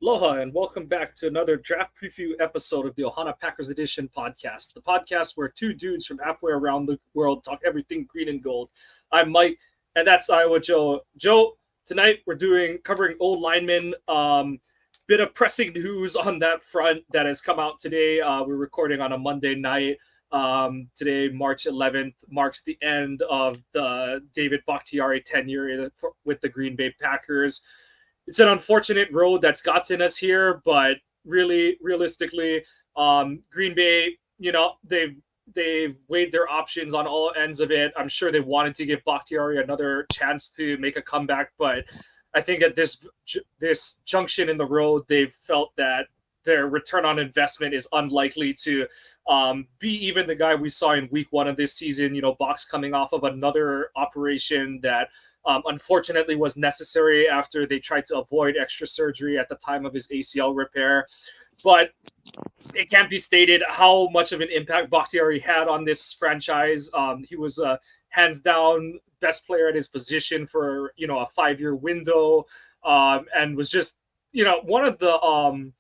Aloha and welcome back to another draft preview episode of the Ohana Packers Edition podcast, the podcast where two dudes from halfway around the world talk everything green and gold. I'm Mike, and that's Iowa Joe. Joe, tonight we're covering old linemen. Bit of pressing news on that front that has come out today. We're recording on a Monday night. Today, March 11th, marks the end of the David Bakhtiari tenure with the Green Bay Packers. It's an unfortunate road that's gotten us here, but realistically, Green Bay, they've weighed their options on all ends of it. I'm sure they wanted to give Bakhtiari another chance to make a comeback, but I think at this junction in the road, they've felt that their return on investment is unlikely to be even the guy we saw in week one of this season. Box coming off of another operation that unfortunately was necessary after they tried to avoid extra surgery at the time of his ACL repair. But it can't be stated how much of an impact Bakhtiari had on this franchise. He was a hands down best player at his position for, a 5-year window, and was just, one of the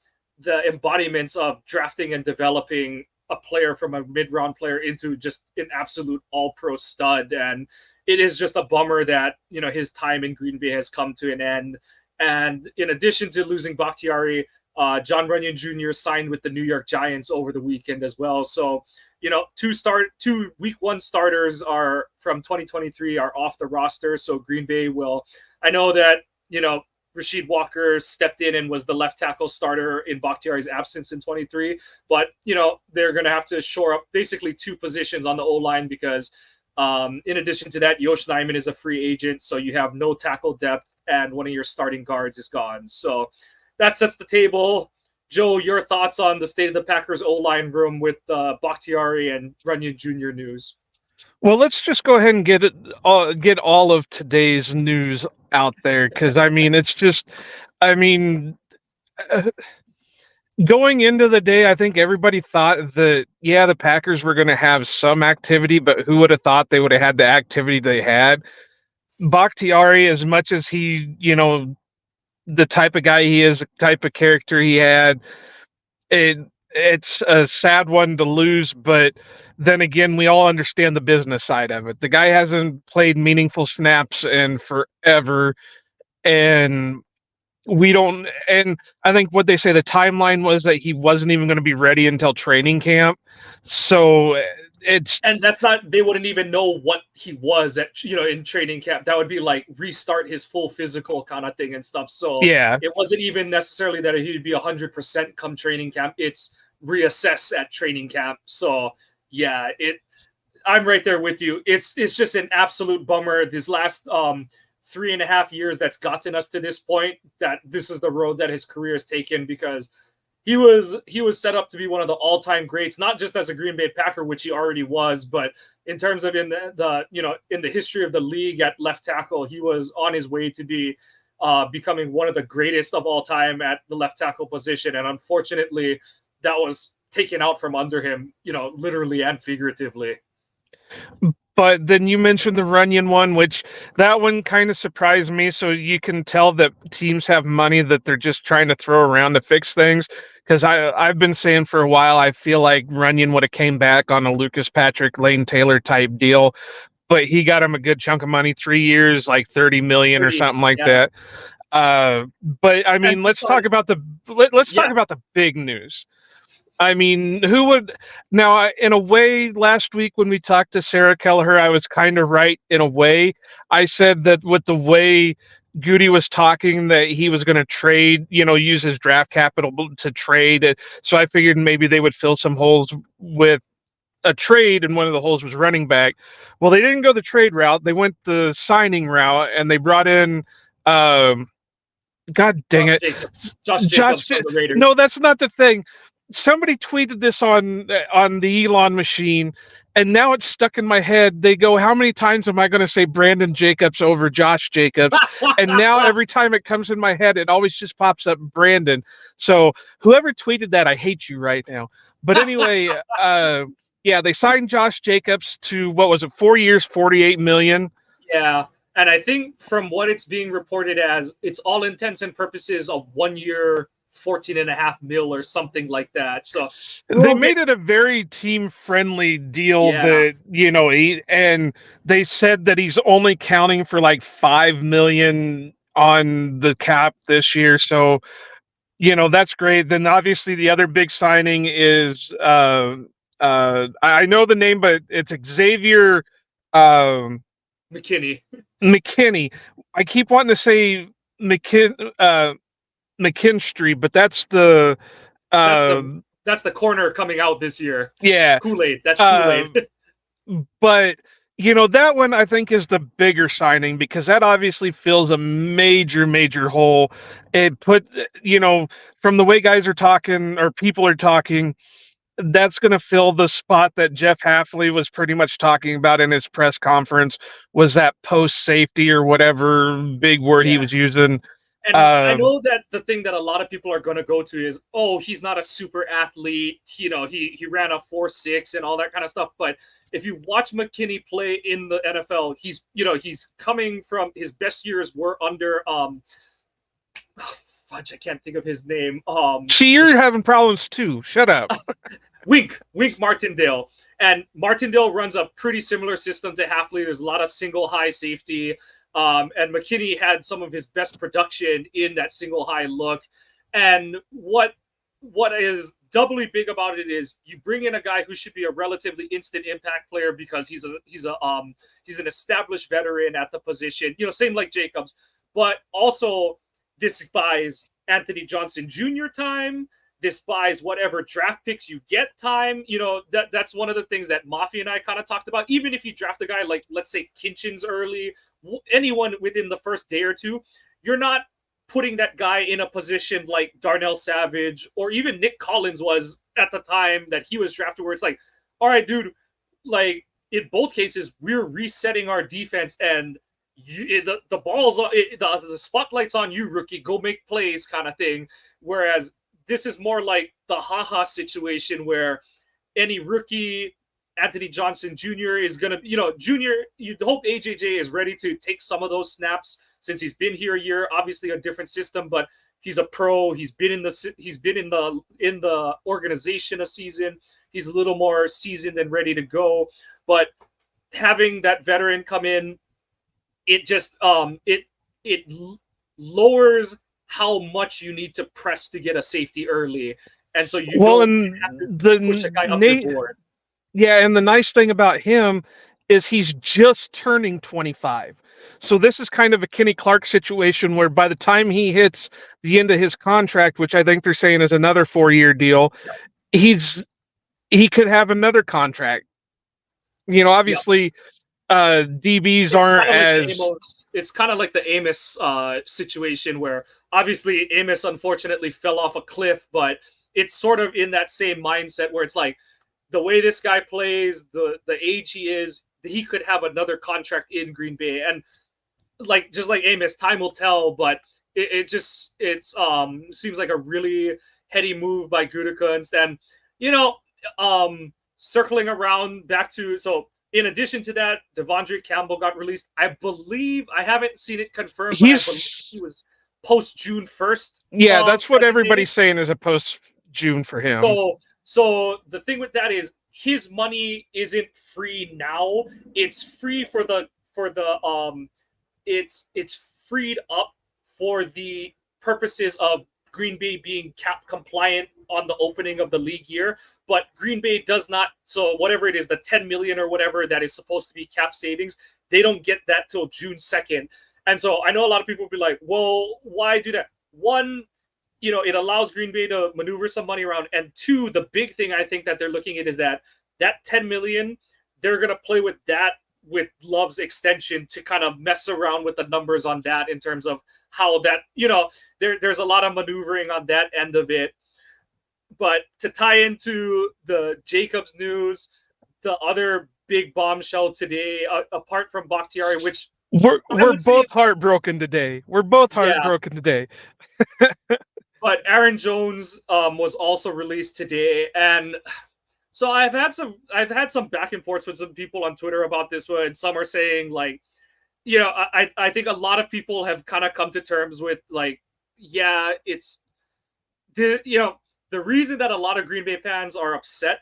embodiments of drafting and developing a player from a mid-round player into just an absolute all-pro stud. And it is just a bummer that, his time in Green Bay has come to an end. And in addition to losing Bakhtiari, John Runyon Jr. signed with the New York Giants over the weekend as well. So, two week one starters are from 2023 are off the roster. So Green Bay will, I know that, Rasheed Walker stepped in and was the left tackle starter in Bakhtiari's absence in 23. But, they're going to have to shore up basically two positions on the O-line because in addition to that, Yosh Nijman is a free agent. So you have no tackle depth and one of your starting guards is gone. So that sets the table. Joe, your thoughts on the state of the Packers O-line room with Bakhtiari and Runyon Jr. news? Well, let's just go ahead and get all of today's news out there because it's just, going into the day, I think everybody thought that the Packers were going to have some activity, but who would have thought they would have had the activity they had? Bakhtiari, as much as he, the type of guy he is, the type of character he had, it's a sad one to lose, but then again, we all understand the business side of it. The guy hasn't played meaningful snaps in forever, and I think what they say the timeline was that he wasn't even going to be ready until training camp. So they wouldn't even know what he was at, in training camp. That would be like restart his full physical kind of thing and stuff. So it wasn't even necessarily that he'd be 100% come training camp. It's reassess at training camp. So I'm right there with you. It's just an absolute bummer. This last 3.5 years that's gotten us to this point, that this is the road that his career has taken, because he was set up to be one of the all-time greats, not just as a Green Bay Packer, which he already was, but in terms of in the history of the league at left tackle, he was on his way to be becoming one of the greatest of all time at the left tackle position. And unfortunately, that was taken out from under him, literally and figuratively. But then you mentioned the Runyon one, which that one kind of surprised me. So you can tell that teams have money that they're just trying to throw around to fix things. Because I've been saying for a while, I feel like Runyon would have came back on a Lucas Patrick, Lane Taylor type deal, but he got him a good chunk of money, 3 years, like $30 million or something like that. But let's talk about the big news. Who would now? In a way, last week when we talked to Sarah Kelleher, I was kind of right in a way. I said that with the way Goody was talking, that he was going to trade, use his draft capital to trade. So I figured maybe they would fill some holes with a trade, and one of the holes was running back. Well, they didn't go the trade route; they went the signing route, and they brought in. God dang it, Josh Jacobs from the Raiders. No, that's not the thing. Somebody tweeted this on the Elon machine, and now it's stuck in my head. They go, how many times am I going to say Brandon Jacobs over Josh Jacobs? And now every time it comes in my head, it always just pops up Brandon. So whoever tweeted that, I hate you right now. But anyway, they signed Josh Jacobs to, 4 years, $48 million? Yeah. And I think from what it's being reported as, it's all intents and purposes a 1 year, 14.5 mil or something like that. So They we'll get, made it a very team friendly deal yeah, that, and they said that he's only counting for like 5 million on the cap this year. So, that's great. Then obviously the other big signing is I know the name, but it's Xavier um McKinney. McKinney. I keep wanting to say McKinstry, but that's the That's uh the corner coming out this year. yeah. Kool-Aid. That's Uh Kool-Aid. but that one I think is the bigger signing because that obviously fills a major hole. It put, from the way guys are talking or people are talking, that's going to fill the spot that Jeff Halfley was pretty much talking about in his press conference, was that post safety or whatever big word he Yeah. was using. And I Uh, know that the thing that a lot of people are going to go to is, oh, he's not a super athlete. He ran a 4.6 and all that kind of stuff. But if you watch McKinney play in the NFL, he's coming from his best years were under fudge, I can't think of his name. See, you're Just having problems too. Shut up. Wink Martindale. And Martindale runs a pretty similar system to Halfley. There's a lot of single high safety. And McKinney had some of his best production in that single high look. And what is doubly big about it is you bring in a guy who should be a relatively instant impact player because he's an established veteran at the position. Same like Jacobs, but also this buys Anthony Johnson Jr. time. This buys whatever draft picks you get time. That's one of the things that Mafia and I kind of talked about. Even if you draft a guy like, let's say, Kinchins early, anyone within the first day or two, you're not putting that guy in a position like Darnell Savage or even Nick Collins was at the time that he was drafted, where it's like, all right, dude, like in both cases, we're resetting our defense and the ball's the spotlight's on you, rookie. Go make plays, kind of thing. Whereas this is more like the haha situation where any rookie, Anthony Johnson Jr. is going to, Junior, you hope AJJ is ready to take some of those snaps since he's been here a year. Obviously, a different system, but he's a pro. He's been in the organization a season. He's a little more seasoned and ready to go. But having that veteran come in, it just it lowers how much you need to press to get a safety early, and so you don't And have to push a guy up your the board. yeah, and the nice thing about him is he's just turning 25. So this is kind of a Kenny Clark situation where by the time he hits the end of his contract, which I think they're saying is another 4-year deal, he could have another contract. Yep. Obviously, DBs It's aren't kind of like the as Amos. It's kind of like the Amos situation where obviously Amos unfortunately fell off a cliff, but it's sort of in that same mindset where it's like the way this guy plays, the age he is, he could have another contract in Green Bay, and like just like Amos, time will tell. But it's seems like a really heady move by Gutekunst, and you know, circling around back to so. In addition to that, Devondre Campbell got released. I believe I haven't seen it confirmed, but I believe he's he was post June 1st. yeah, that's what Designated. everybody's saying is a post June for him. So the thing with that is his money isn't free now. It's free for the it's freed up for the purposes of Green Bay being cap compliant on the opening of the league year, but Green Bay does not. So whatever it is, the 10 million or whatever that is supposed to be cap savings, they don't get that till June 2nd. And so I know a lot of people will be like, well, why do that? One, it allows Green Bay to maneuver some money around. And two, the big thing I think that they're looking at is that 10 million, they're going to play with that with Love's extension to kind of mess around with the numbers on that in terms of how that, there's a lot of maneuvering on that end of it. But to tie into the Jacobs news, the other big bombshell today, apart from Bakhtiari, which I We're would say, both heartbroken today. We're both yeah, heartbroken today. but Aaron Jones was also released today, and so I've had some back and forths with some people on Twitter about this one. Some are saying like, I think a lot of people have kind of come to terms with like, yeah, the reason that a lot of Green Bay fans are upset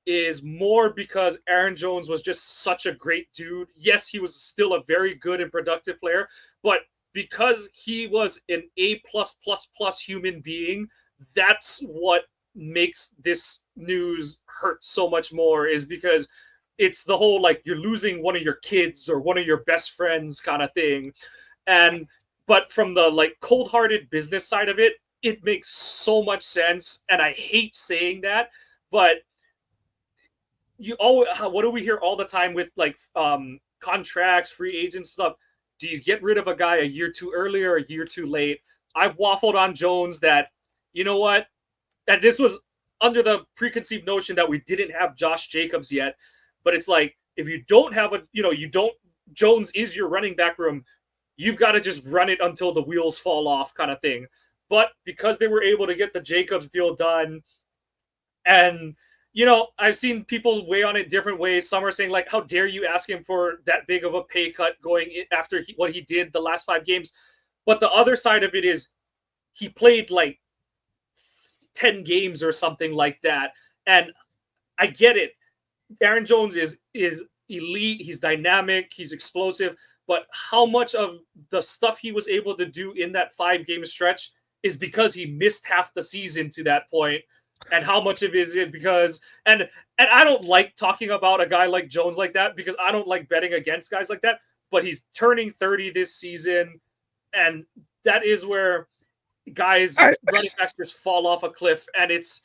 is more because Aaron Jones was just such a great dude. Yes, he was still a very good and productive player, but because he was an A plus plus plus human being, that's what makes this news hurt so much more. Is because it's the whole like you're losing one of your kids or one of your best friends kind of thing, and but from the like cold-hearted business side of it, it makes so much sense, and I hate saying that, but you always what do we hear all the time with like contracts, free agents stuff? Do you get rid of a guy a year too early or a year too late? I've waffled on Jones that you know what, and this was under the preconceived notion that we didn't have Josh Jacobs yet, but it's like if you don't have a you don't Jones is your running back room, you've got to just run it until the wheels fall off kind of thing. But because they were able to get the Jacobs deal done, and I've seen people weigh on it different ways. Some are saying like, "How dare you ask him for that big of a pay cut going after what he did the last 5 games?" But the other side of it is he played like 10 games or something like that, and I get it. Aaron Jones is elite. He's dynamic. He's explosive. But how much of the stuff he was able to do in that 5 game stretch is because he missed half the season to that point, and how much of it is it because and I don't like talking about a guy like Jones like that because I don't like betting against guys like that. But he's turning 30 this season, and that is where guys I, running backs just fall off a cliff, and it's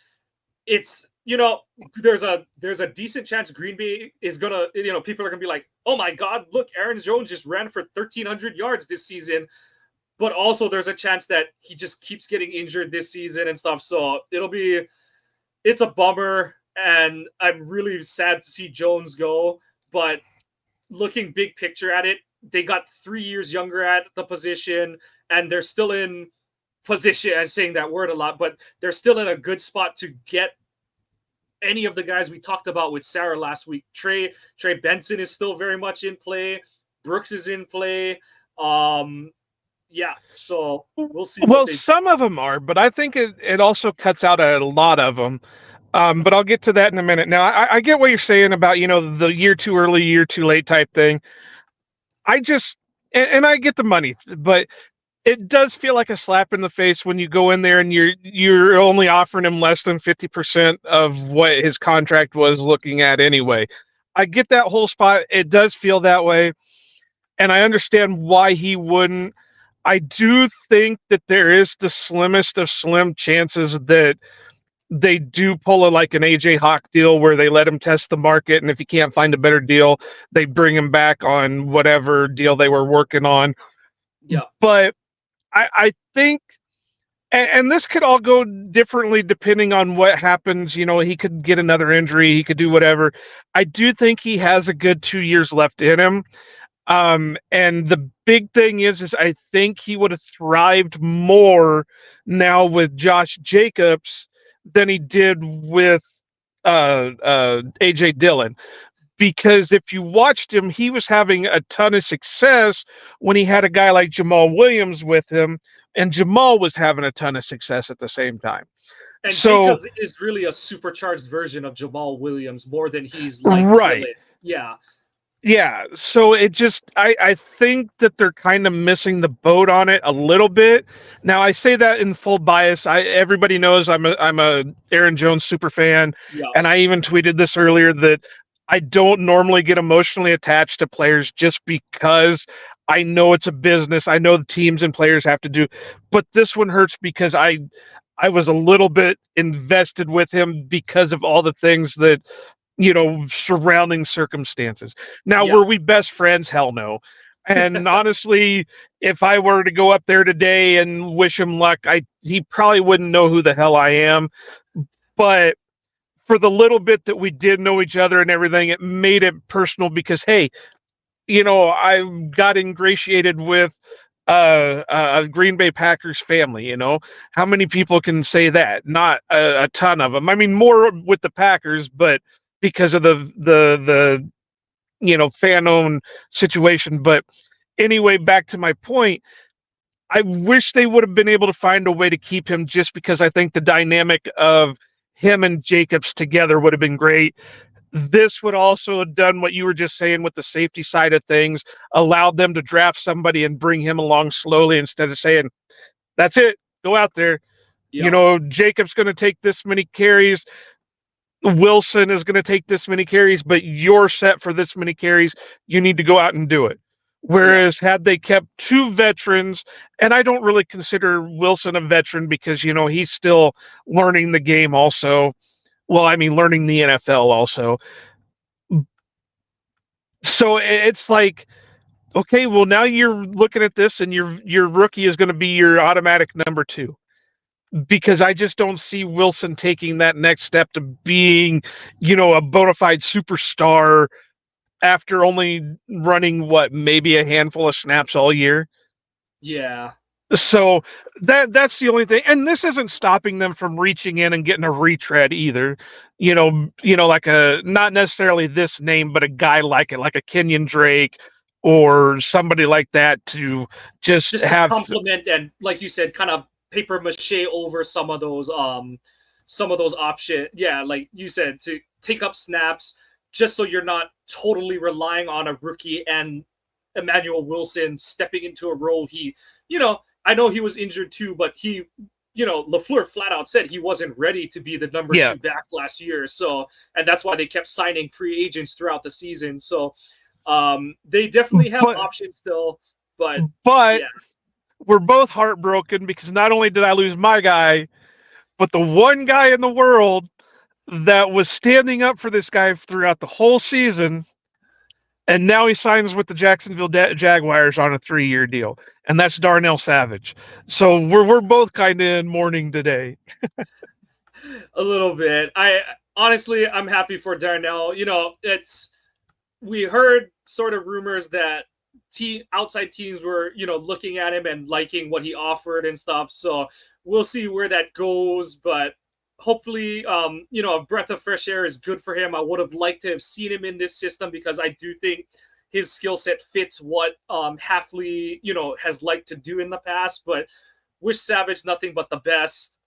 there's a decent chance Green Bay is gonna people are gonna be like, oh my god, look, Aaron Jones just ran for 1,300 yards this season, but also there's a chance that he just keeps getting injured this season and stuff. So it's a bummer, and I'm really sad to see Jones go. But looking big picture at it, they got 3 years younger at the position, and they're still in position. I'm saying that word a lot, but they're still in a good spot to get any of the guys we talked about with Sarah last week. Trey Benson is still very much in play. Brooks is in play. Yeah, so we'll see what well, they. some of them are, but I think it also cuts out a lot of them. But I'll get to that in a minute. Now, I get what you're saying about the year too early, year too late type thing. I just and I get the money, but it does feel like a slap in the face when you go in there and you're only offering him less than 50% of what his contract was looking at anyway. I get that whole spot. It does feel that way, and I understand why he wouldn't. I do think that there is the slimmest of slim chances that they do pull like an AJ Hawk deal where they let him test the market, and if he can't find a better deal, they bring him back on whatever deal they were working on. Yeah, But I think, and this could all go differently depending on what happens. He could get another injury, he could do whatever. I do think he has a good 2 years left in him. And the big thing is I think he would have thrived more now with Josh Jacobs than he did with AJ Dillon. Because if you watched him, he was having a ton of success when he had a guy like Jamal Williams with him, and Jamal was having a ton of success at the same time. and So, Jacobs is really a supercharged version of Jamal Williams more than he's like right. Dylan. Yeah, Yeah, so I think that they're kind of missing the boat on it a little bit. Now I say that in full bias. Everybody knows I'm a Aaron Jones super fan, yeah, and I even tweeted this earlier that I don't normally get emotionally attached to players just because I know it's a business. I know the teams and players have to do, but this one hurts because I was a little bit invested with him because of all the things that surrounding circumstances. Now, yeah. were we best friends? Hell no. And honestly, if I were to go up there today and wish him luck, he probably wouldn't know who the hell I am. But for the little bit that we did know each other and everything, it made it personal because, hey, I got ingratiated with a Green Bay Packers family. How many people can say that? Not a ton of them. I mean, more with the Packers, but because of the fan owned situation. But anyway, back to my point. I wish they would have been able to find a way to keep him, just because I think the dynamic of him and Jacobs together would have been great. This would also have done what you were just saying with the safety side of things, allowed them to draft somebody and bring him along slowly instead of saying, that's it, go out there. Yep. Jacob's going to take this many carries. Wilson is going to take this many carries, but you're set for this many carries. You need to go out and do it. Yep. Whereas, had they kept two veterans, and I don't really consider Wilson a veteran because, he's still learning the game also. Well, I mean, learning the NFL also. So it's like, okay, well, now you're looking at this and your rookie is going to be your automatic number two, because I just don't see Wilson taking that next step to being, a bona fide superstar after only running maybe a handful of snaps all year. Yeah. So that's the only thing, and this isn't stopping them from reaching in and getting a retread either. Like a, not necessarily this name, but a guy like it, like a Kenyon Drake or somebody like that, to just Just to have. complement and, like you said, kind of paper mache over some of those options. Yeah, like you said, to take up snaps, just so you're not totally relying on a rookie and Emmanuel Wilson stepping into a role I know he was injured too, but LaFleur flat out said he wasn't ready to be the number Yeah, two back last year. So, and that's why they kept signing free agents throughout the season. So, they definitely have but options still, but but yeah, we're both heartbroken because not only did I lose my guy, but the one guy in the world that was standing up for this guy throughout the whole season, and now he signs with the Jacksonville Jaguars on a 3-year deal, and that's Darnell Savage. So we're both kind of in mourning today. a little bit. I honestly, I'm happy for Darnell. We heard sort of rumors that outside teams were looking at him and liking what he offered and stuff. So we'll see where that goes, but hopefully, a breath of fresh air is good for him. I would have liked to have seen him in this system because I do think his skill set fits what Halfley has liked to do in the past. But wish Savage nothing but the best.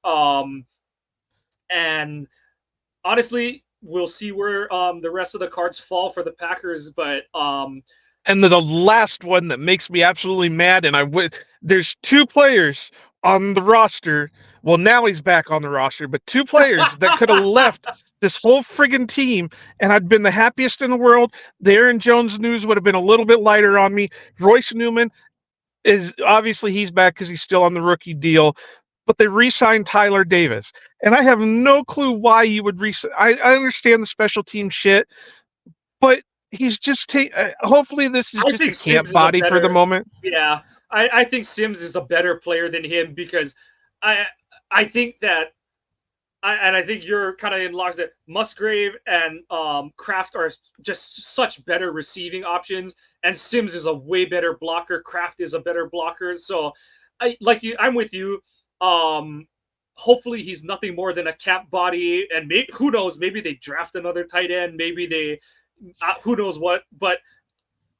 And honestly, we'll see where the rest of the cards fall for the Packers. But And the last one that makes me absolutely mad, and there's two players on the roster. Well, now he's back on the roster, but two players that could have left this whole friggin' team, and I'd been the happiest in the world. The Aaron Jones news would have been a little bit lighter on me. Royce Newman is obviously he's back because he's still on the rookie deal, but they re-signed Tyler Davis, and I have no clue why you would I understand the special team shit, but he's just hopefully this is I just a think camp Sims is a body for the better. moment. Yeah, I think Sims is a better player than him because I I think that I think you're kind of in lockstep. Musgrave and Kraft are just such better receiving options, and Sims is a way better blocker. Kraft is a better blocker. So I'm with you. Um, Hopefully he's nothing more than a cap body, and who knows? Maybe they draft another tight end. Maybe they who knows what, but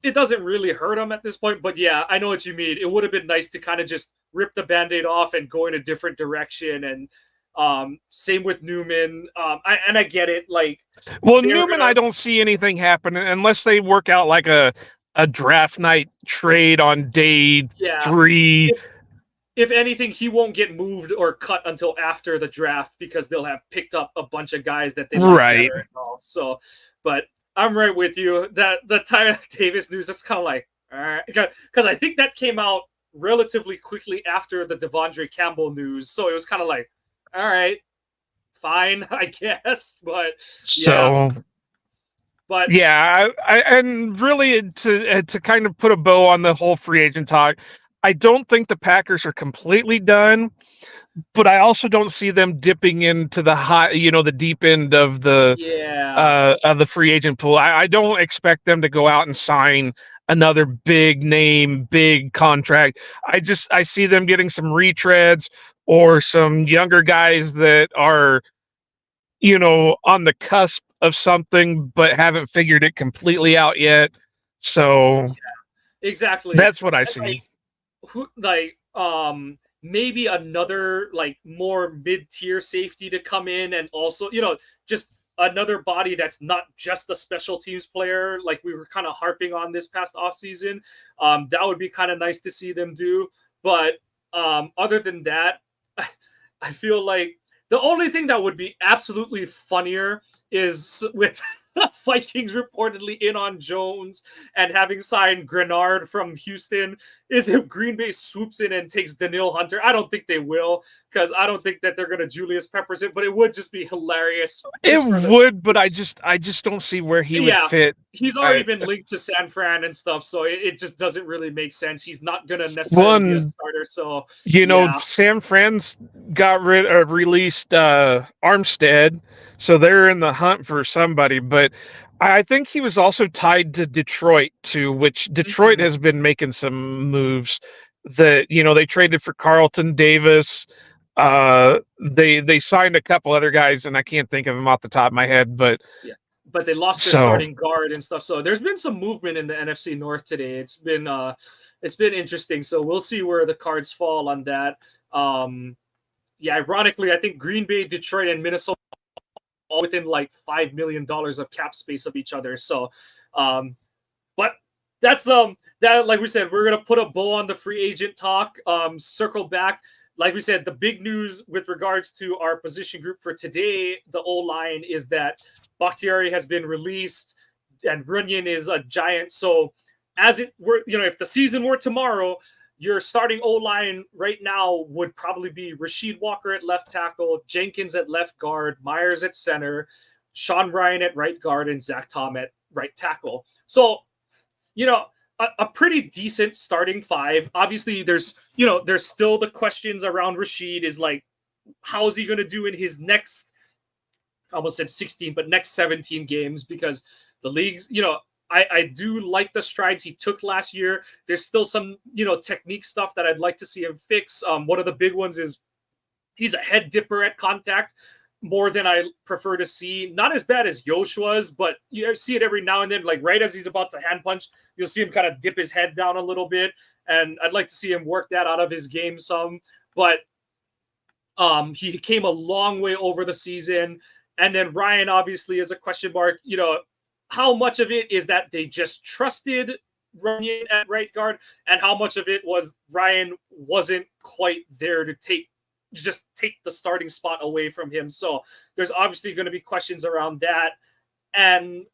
it doesn't really hurt him at this point. But yeah, I know what you mean. It would have been nice to kind of just rip the band-aid off and go in a different direction. And same with Newman. I get it. Like Well, they're Newman, I gonna, don't see anything happening unless they work out like a draft night trade on day yeah. 3. If anything, he won't get moved or cut until after the draft because they'll have picked up a bunch of guys that they like Right. better and all. So, but I'm right with you. That the Tyler Davis news is kind of like, all right, because I think that came out relatively quickly after the Devondre Campbell news. So it was kind of like, all right, fine, I guess. But yeah, So but yeah, and really to kind of put a bow on the whole free agent talk, I don't think the Packers are completely done, but I also don't see them dipping into the the deep end yeah, of the free agent pool. I don't expect them to go out and sign another big name, big contract. I see them getting some retreads or some younger guys that are, on the cusp of something but haven't figured it completely out yet. So exactly. that's what I And see. who like maybe another like more mid-tier safety to come in, and also, just another body that's not just a special teams player like we were kind of harping on this past offseason. That would be kind of nice to see them do. But other than that, I feel like the only thing that would be absolutely funnier is with Vikings reportedly in on Jones and having signed Grenard from Houston, is if Green Bay swoops in and takes Daniil Hunter. I don't think they will, because I don't think that they're going to Julius Peppers it, but it would just be hilarious. It Just for the would, but I just don't see where he would Yeah, fit. he's already been linked to San Fran and stuff, so it just doesn't really make sense. He's not going to necessarily be a One, starter, so yeah. San Fran's got released Armstead, so they're in the hunt for somebody. But I think he was also tied to Detroit too, which Detroit Mhm. has been making some moves. That they traded for Carlton Davis. They signed a couple other guys, and I can't think of them off the top of my head. But Yeah, but they lost their so starting guard and stuff. So there's been some movement in the NFC North today. It's been interesting. So we'll see where the cards fall on that. Yeah, ironically, I think Green Bay, Detroit, and Minnesota all within like $5 million of cap space of each other. So, but that's that like we said, we're gonna put a bow on the free agent talk. Circle back. Like we said, the big news with regards to our position group for today, the O line, is that Bakhtiari has been released and Runyon is a giant. So, as it were, if the season were tomorrow, your starting O line right now would probably be Rasheed Walker at left tackle, Jenkins at left guard, Myers at center, Sean Ryan at right guard, and Zach Tom at right tackle. So, a pretty decent starting five. Obviously, there's still the questions around Rasheed, is like, how is he going to do in his next, I almost said 16, but next 17 games, because the league's, I do like the strides he took last year. There's still some, technique stuff that I'd like to see him fix. One of the big ones is he's a head dipper at contact more than I prefer to see. Not as bad as Yosh was, but you see it every now and then. Like right as he's about to hand punch, you'll see him kind of dip his head down a little bit. And I'd like to see him work that out of his game some. But he came a long way over the season. And then Ryan obviously is a question mark. How much of it is that they just trusted Runyon at right guard, and how much of it was Ryan wasn't quite there to take the starting spot away from him. So there's obviously going to be questions around that. And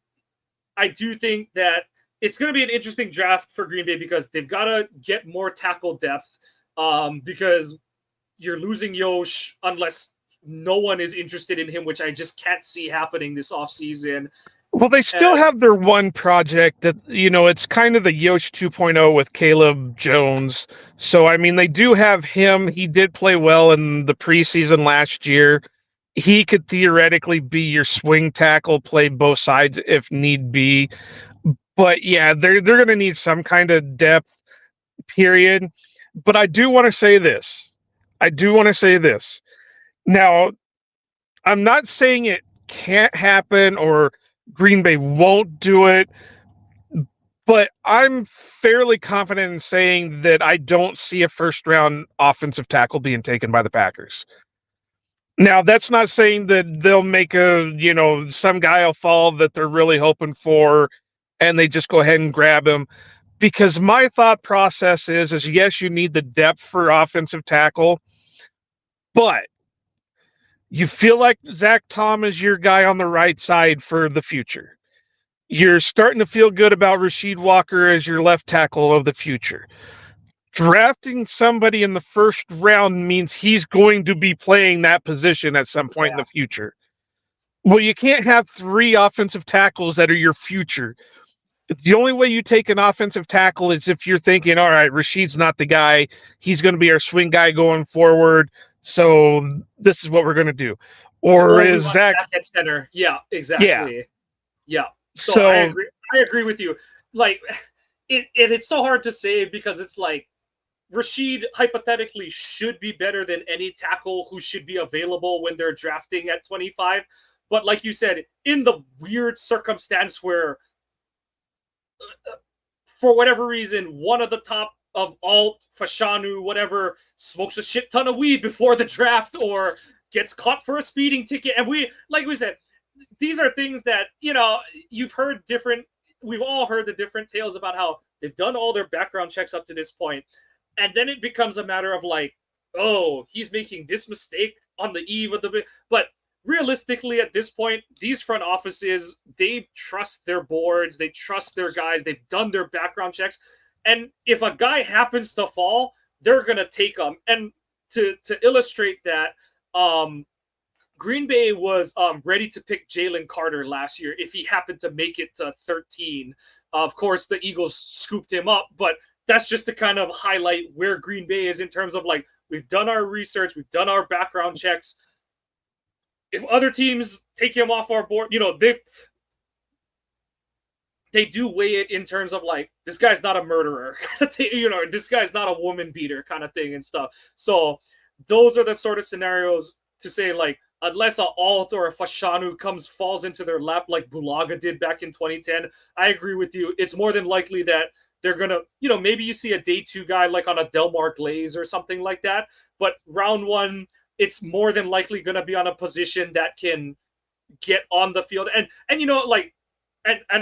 I do think that it's going to be an interesting draft for Green Bay, because they've got to get more tackle depth, because you're losing Yosh unless no one is interested in him, which I just can't see happening this offseason. Well, they still have their one project that, it's kind of the Yosh 2.0 with Caleb Jones. So, I mean, they do have him. He did play well in the preseason last year. He could theoretically be your swing tackle, play both sides if need be. But yeah, they're going to need some kind of depth, period. But I do want to say this. Now, I'm not saying it can't happen or Green Bay won't do it, but I'm fairly confident in saying that I don't see a first round offensive tackle being taken by the Packers. Now, that's not saying that they'll make some guy will fall that they're really hoping for and they just go ahead and grab him. Because my thought process is yes, you need the depth for offensive tackle, but you feel like Zach Tom is your guy on the right side for the future. You're starting to feel good about Rasheed Walker as your left tackle of the future. Drafting somebody in the first round means he's going to be playing that position at some point in the future. Well, you can't have three offensive tackles that are your future. The only way you take an offensive tackle is if you're thinking, all right, Rasheed's not the guy. He's going to be our swing guy going forward. So this is what we're going to do. Or we is want Zach at center. Yeah, Yeah. exactly. Yeah. So I So agree. I agree with you. Like it's so hard to say, because it's like Rasheed hypothetically should be better than any tackle who should be available when they're drafting at 25. But like you said, in the weird circumstance where, for whatever reason, one of the top Alt, Fashanu, whatever, smokes a shit ton of weed before the draft or gets caught for a speeding ticket. And like we said, these are things that, you've heard different, we've all heard the different tales about how they've done all their background checks up to this point. And then it becomes a matter of like, oh, he's making this mistake on the eve of the, but realistically at this point, these front offices, they trust their boards, they trust their guys, they've done their background checks. And if a guy happens to fall, they're going to take him. And to illustrate that, Green Bay was ready to pick Jalen Carter last year if he happened to make it to 13. Of course, the Eagles scooped him up, but that's just to kind of highlight where Green Bay is in terms of like, we've done our research, we've done our background checks. If other teams take him off our board, they do weigh it in terms of like, this guy's not a murderer, kind of thing, this guy's not a woman beater kind of thing and stuff. So those are the sort of scenarios to say like, unless an Alt or a Fashanu falls into their lap like Bulaga did back in 2010, I agree with you. It's more than likely that they're going to, maybe you see a day 2 guy like on a Delmar Glaze or something like that. But round 1, it's more than likely going to be on a position that can get on the field. And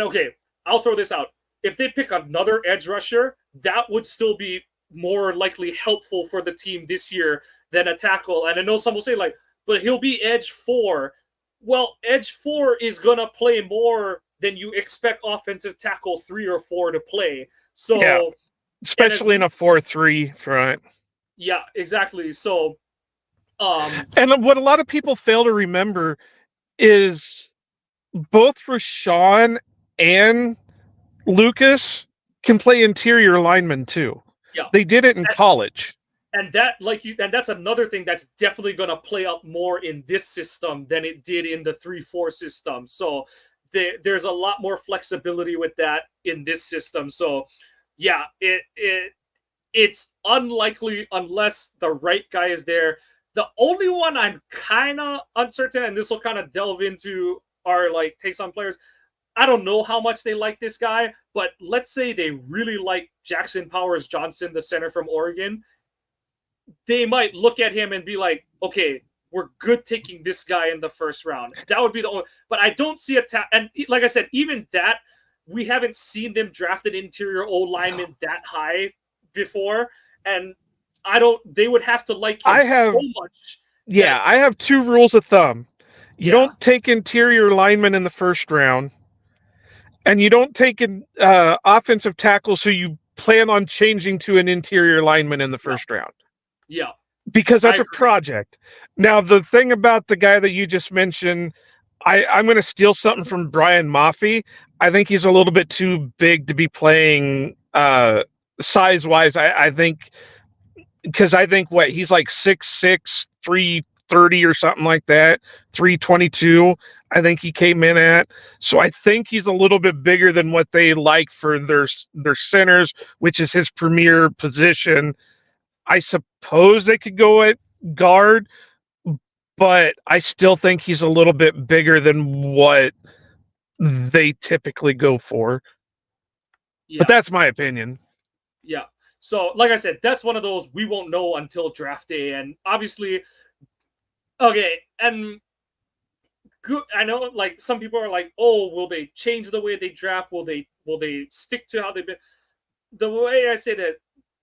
okay, I'll throw this out. If they pick another edge rusher, that would still be more likely helpful for the team this year than a tackle. And I know some will say like, but he'll be edge 4. Well, edge 4 is going to play more than you expect offensive tackle 3 or 4 to play. So, yeah, especially in a 4-3 front. Yeah, exactly. So, and what a lot of people fail to remember is both Rashawn and Lucas can play interior linemen too. Yeah, they did it in college. And that's another thing that's definitely going to play out more in this system than it did in the 3-4 system. So there's a lot more flexibility with that in this system. So yeah, it's unlikely unless the right guy is there. The only one I'm kind of uncertain, and this will kind of delve into our like takes on players. I don't know how much they like this guy, but let's say they really like Jackson Powers Johnson, the center from Oregon. They might look at him and be like, okay, we're good taking this guy in the first round. That would be the only, but I don't see and like I said, even that, we haven't seen them draft an interior O lineman that high before. And they would have to like him so much. Yeah, I have 2 rules of thumb. You don't take interior linemen in the first round, and you don't take an offensive tackles who you plan on changing to an interior lineman in the first round. Yeah. Because that's a project. Now, the thing about the guy that you just mentioned, I'm going to steal something from Brian Maffey. I think he's a little bit too big to be playing size-wise. I think, because I think he's like 6'6", 330 or something like that, 322. I think he came in at. So I think he's a little bit bigger than what they like for their centers, which is his premier position. I suppose they could go at guard, but I still think he's a little bit bigger than what they typically go for. Yeah. But that's my opinion. Yeah. So, like I said, that's one of those we won't know until draft day. And obviously, okay, and I know like some people are like, oh, will they change the way they draft? Will they stick to how they've been? The way I say that,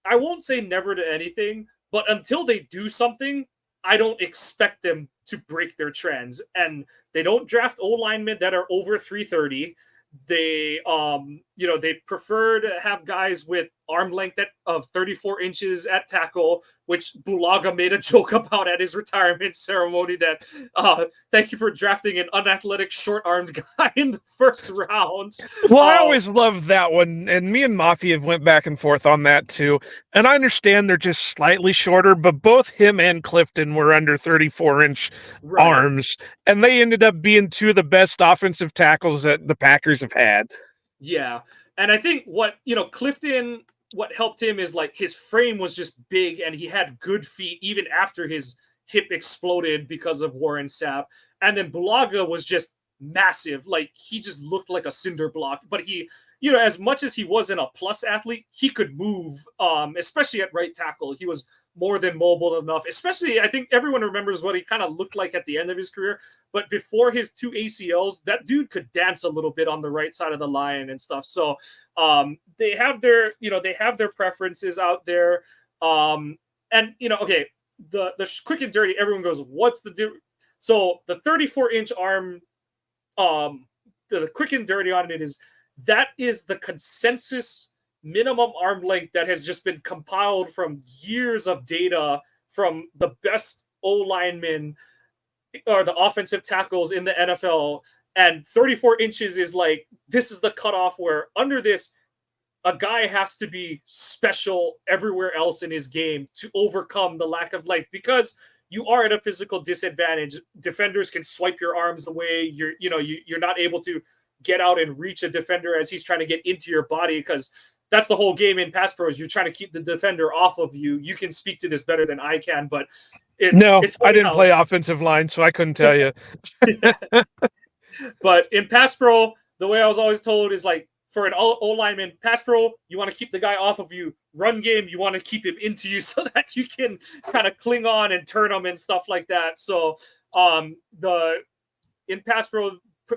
I won't say never to anything, but until they do something, I don't expect them to break their trends. And they don't draft O-linemen that are over 330. They, they prefer to have guys with arm length of 34 inches at tackle, which Bulaga made a joke about at his retirement ceremony that, thank you for drafting an unathletic, short-armed guy in the first round. Well, I always loved that one, and me and Mafia went back and forth on that too. And I understand they're just slightly shorter, but both him and Clifton were under 34-inch arms, and they ended up being 2 of the best offensive tackles that the Packers have had. Yeah, and I think Clifton, what helped him is like his frame was just big and he had good feet even after his hip exploded because of Warren Sapp. And then Bulaga was just massive. Like he just looked like a cinder block. But he, as much as he wasn't a plus athlete, he could move, especially at right tackle. He was more than mobile enough. Especially, I think everyone remembers what he kind of looked like at the end of his career. But before his 2 ACLs, that dude could dance a little bit on the right side of the line and stuff. So they have their, they have their preferences out there. And okay, the quick and dirty, everyone goes, what's the difference? So the 34-inch arm, the quick and dirty on it is that is the consensus minimum arm length that has just been compiled from years of data from the best O linemen or the offensive tackles in the NFL. And 34 inches is like, this is the cutoff where under this, a guy has to be special everywhere else in his game to overcome the lack of length, because you are at a physical disadvantage. Defenders can swipe your arms away. You're not able to get out and reach a defender as he's trying to get into your body, because that's the whole game in pass pro is you're trying to keep the defender off of you. You can speak to this better than I can, but I didn't play offensive line, so I couldn't tell you. But in pass pro, the way I was always told is like, for an O lineman, pass pro, you want to keep the guy off of you. Run game, you want to keep him into you so that you can kind of cling on and turn him and stuff like that. So in pass pro,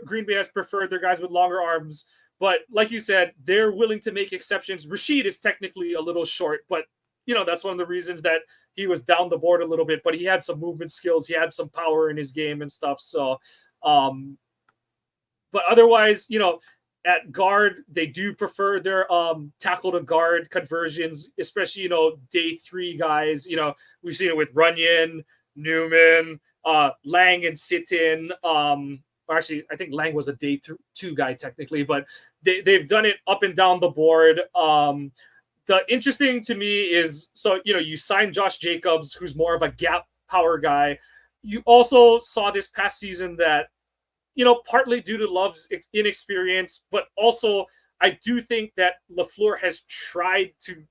Green Bay has preferred their guys with longer arms. But like you said, they're willing to make exceptions. Rashid is technically a little short, but that's one of the reasons that he was down the board a little bit. But he had some movement skills. He had some power in his game and stuff. So, but otherwise, at guard, they do prefer their tackle to guard conversions, especially, day 3 guys. We've seen it with Runyon, Newman, Lang and Sitton. Actually, I think Lang was a day 2 guy technically, but they've done it up and down the board. The interesting to me is, so, you signed Josh Jacobs, who's more of a gap power guy. You also saw this past season that, partly due to Love's inexperience, but also I do think that LaFleur has tried to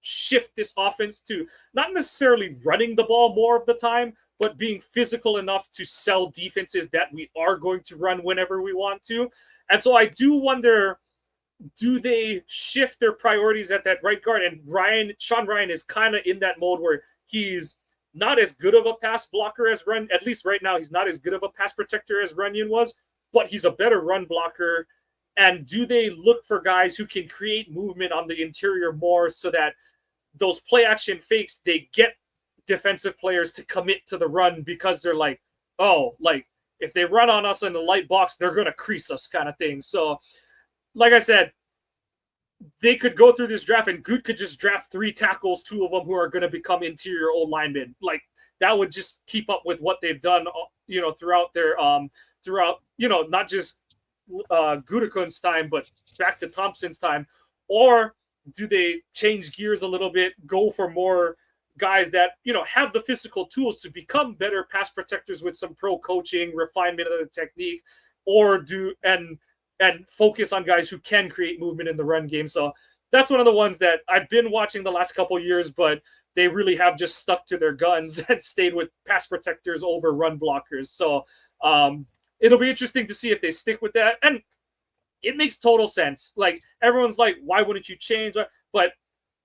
shift this offense to not necessarily running the ball more of the time, but being physical enough to sell defenses that we are going to run whenever we want to. And so I do wonder, do they shift their priorities at that right guard? And Sean Ryan is kind of in that mode where he's not as good of a pass blocker as Runyon. At least right now, he's not as good of a pass protector as Runyon was, but he's a better run blocker. And do they look for guys who can create movement on the interior more so that those play action fakes, they get defensive players to commit to the run because they're like, oh, like if they run on us in the light box, they're going to crease us kind of thing. So like I said, they could go through this draft and Goot could just draft 3 tackles, 2 of them who are going to become interior O linemen. Like that would just keep up with what they've done, throughout their, not just Gutekunst's time, but back to Thompson's time. Or do they change gears a little bit, go for more guys that, have the physical tools to become better pass protectors with some pro coaching, refinement of the technique, or and focus on guys who can create movement in the run game. So that's one of the ones that I've been watching the last couple of years, but they really have just stuck to their guns and stayed with pass protectors over run blockers. So it'll be interesting to see if they stick with that. And it makes total sense. Like everyone's like, why wouldn't you change? But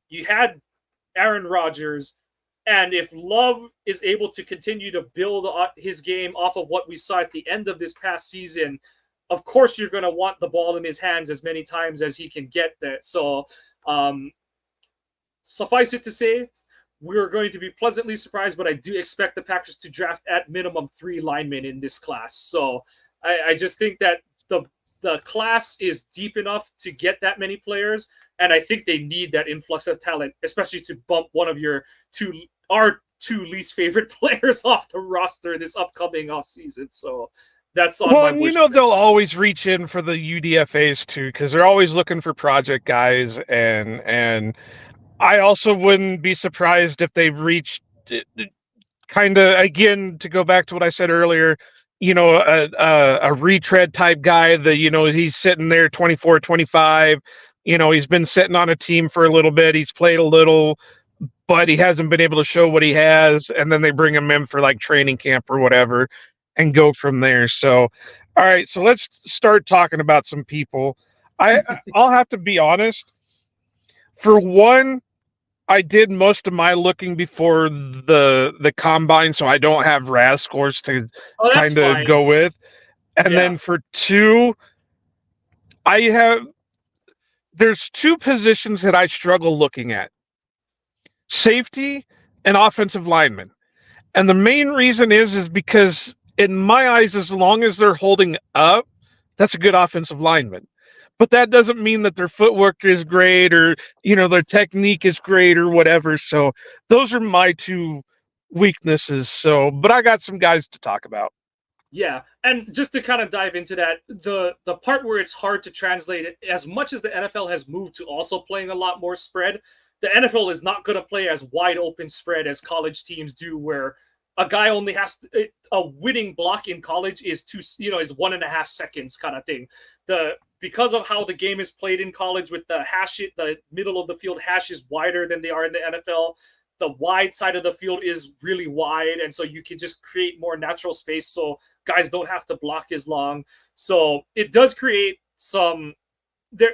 you had Aaron Rodgers, and if Love is able to continue to build his game off of what we saw at the end of this past season, of course you're going to want the ball in his hands as many times as he can get that. So suffice it to say, we're going to be pleasantly surprised, but I do expect the Packers to draft at minimum 3 linemen in this class. So I just think that the class is deep enough to get that many players, and I think they need that influx of talent, especially to bump one of our 2 least favorite players off the roster this upcoming offseason. So that's on my wish list. They'll always reach in for the UDFAs too, because they're always looking for project guys, and I also wouldn't be surprised if they reached kind of, again, to go back to what I said earlier, a retread type guy that, he's sitting there 24, 25, he's been sitting on a team for a little bit, he's played a little, but he hasn't been able to show what he has, and then they bring him in for like training camp or whatever. and go from there. So, all right, so let's start talking about some people. I'll have to be honest. For one, I did most of my looking before the combine, so I don't have RAS scores to Oh, that's kind of fine. go with. And Yeah. then for two, I have there's two positions that I struggle looking at: safety and offensive lineman. And the main reason is because in my eyes, as long as they're holding up, that's a good offensive lineman. But that doesn't mean that their footwork is great or their technique is great or whatever. So those are my two weaknesses. So, but I got some guys to talk about. Yeah, and just to kind of dive into that, the part where it's hard to translate it, as much as the NFL has moved to also playing a lot more spread, the NFL is not going to play as wide open spread as college teams do, where a guy only has a winning block in college is is 1.5 seconds kind of thing. The Because of how the game is played in college with the middle of the field hash is wider than they are in the NFL. The wide side of the field is really wide, and so you can just create more natural space. So guys don't have to block as long. So it does create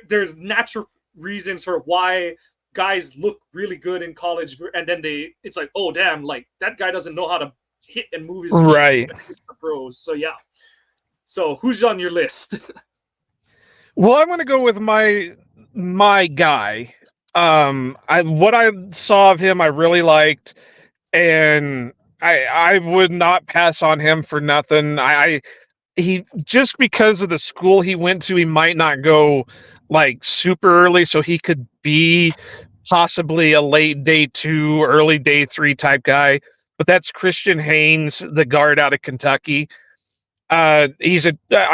there's natural reasons for why guys look really good in college, and then it's like, oh damn, like that guy doesn't know how to hit and move his feet Right. the pros. So yeah. So who's on your list? Well, I'm going to go with my guy. I what I saw of him, I really liked, and I would not pass on him for nothing. He just because of the school he went to, he might not go like super early, so he could be possibly a late day two, early day three type guy. But that's Christian Haynes, the guard out of Kentucky. I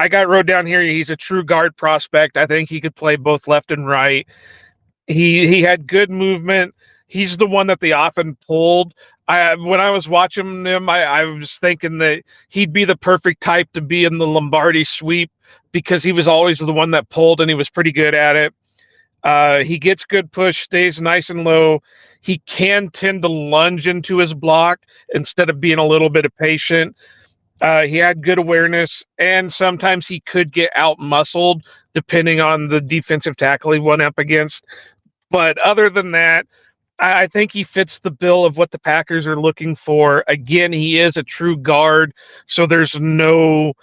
got wrote down here. He's a true guard prospect. I think he could play both left and right. He had good movement. He's the one that they often pulled. When I was watching him, I was thinking that he'd be the perfect type to be in the Lombardi sweep because he was always the one that pulled and he was pretty good at it. He gets good push, stays nice and low. He can tend to lunge into his block instead of being a little bit of patient. He had good awareness, and sometimes he could get out muscled depending on the defensive tackle he went up against. But other than that, I think he fits the bill of what the Packers are looking for. Again, he is a true guard, so there's no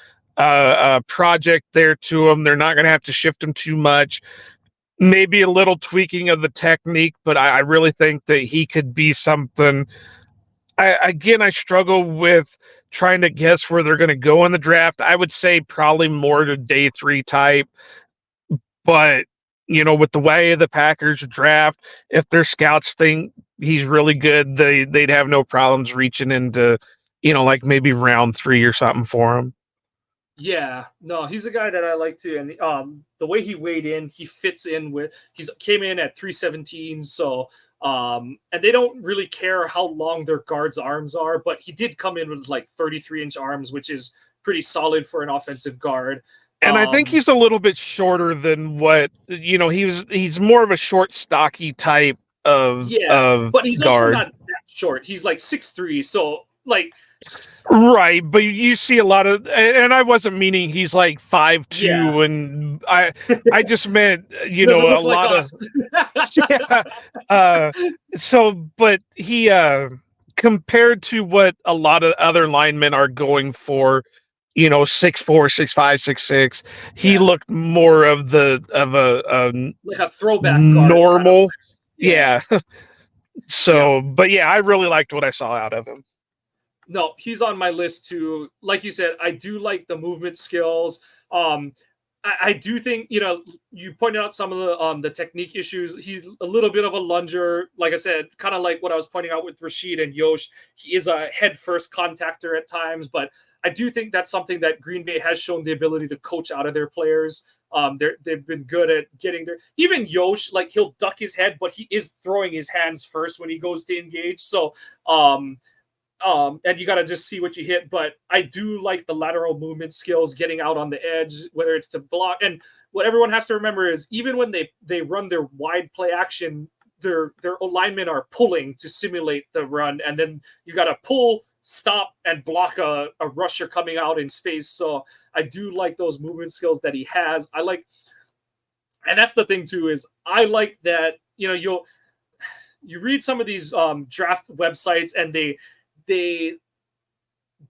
project there to him. They're not going to have to shift him too much. Maybe a little tweaking of the technique, but I really think that he could be something. I struggle with trying to guess where they're going to go in the draft. I would say probably more to day three type, but with the way the Packers draft, if their scouts think he's really good, they'd have no problems reaching into, like maybe round three or something for him. Yeah, no, he's a guy that I like too, and the way he weighed in, he fits in with. He's came in at 317, so and they don't really care how long their guards' arms are, but he did come in with like 33-inch arms, which is pretty solid for an offensive guard. And I think he's a little bit shorter than what he's more of a short, stocky type of Yeah, of but he's also guard. not that short. He's like 6'3", so like Right, but you see a lot of, and I wasn't meaning he's like five yeah, two, and I just meant he doesn't a look like lot of us. yeah. Uh, so, but he compared to what a lot of other linemen are going for, 6'4", 6'5", 6'6", he Yeah, looked more of a like a throwback guard kind of. normal, Yeah, yeah. yeah. So, but yeah, I really liked what I saw out of him. No, he's on my list too. Like you said, I do like the movement skills. Um, I do think you pointed out some of the technique issues. He's a little bit of a lunger, like I said, kind of like what I was pointing out with Rashid and Yosh. He is a head first contactor at times, but I do think that's something that Green Bay has shown the ability to coach out of their players. They've been good at getting there. Even Yosh, like he'll duck his head, but he is throwing his hands first when he goes to engage. So and you got to just see what you hit. But I do like the lateral movement skills, getting out on the edge, whether it's to block. And what everyone has to remember is even when they run their wide play action, their linemen are pulling to simulate the run, and then you got to pull, stop and block a rusher coming out in space. So I do like those movement skills that he has. I like, and that's the thing too, is I like that, you read some of these draft websites, and they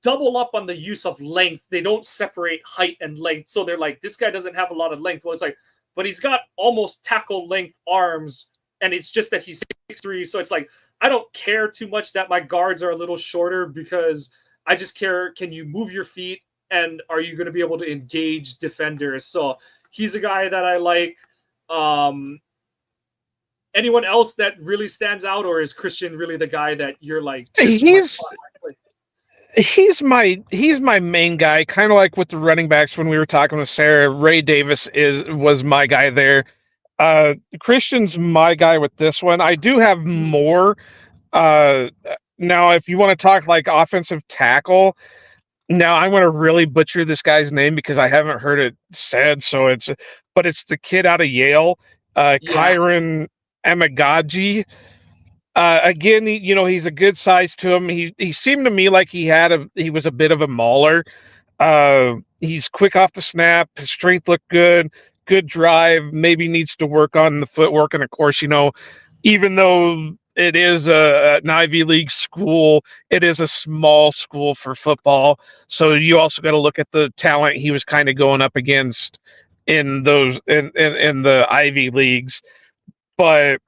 double up on the use of length. They don't separate height and length. So they're like, this guy doesn't have a lot of length. Well, it's like, but he's got almost tackle length arms, and it's just that he's 6'3". So it's like, I don't care too much that my guards are a little shorter, because I just care, can you move your feet, and are you going to be able to engage defenders? So he's a guy that I like. Anyone else that really stands out, or is Christian really the guy that you're like, this is my He's spot? he's my main guy, kind of like with the running backs when we were talking with Sarah. Ray Davis was my guy there. Christian's my guy with this one. I do have more. Uh, Now, if you want to talk like offensive tackle, now I'm going to really butcher this guy's name because I haven't heard it said. But it's the kid out of Yale, Yeah, Kyron Amagaji. Again, he's a good size to him. He seemed to me like he was a bit of a mauler. He's quick off the snap. His strength looked good. Good drive. Maybe needs to work on the footwork. And of course, even though it is an Ivy League school, it is a small school for football. So you also got to look at the talent he was kind of going up against in the Ivy Leagues. But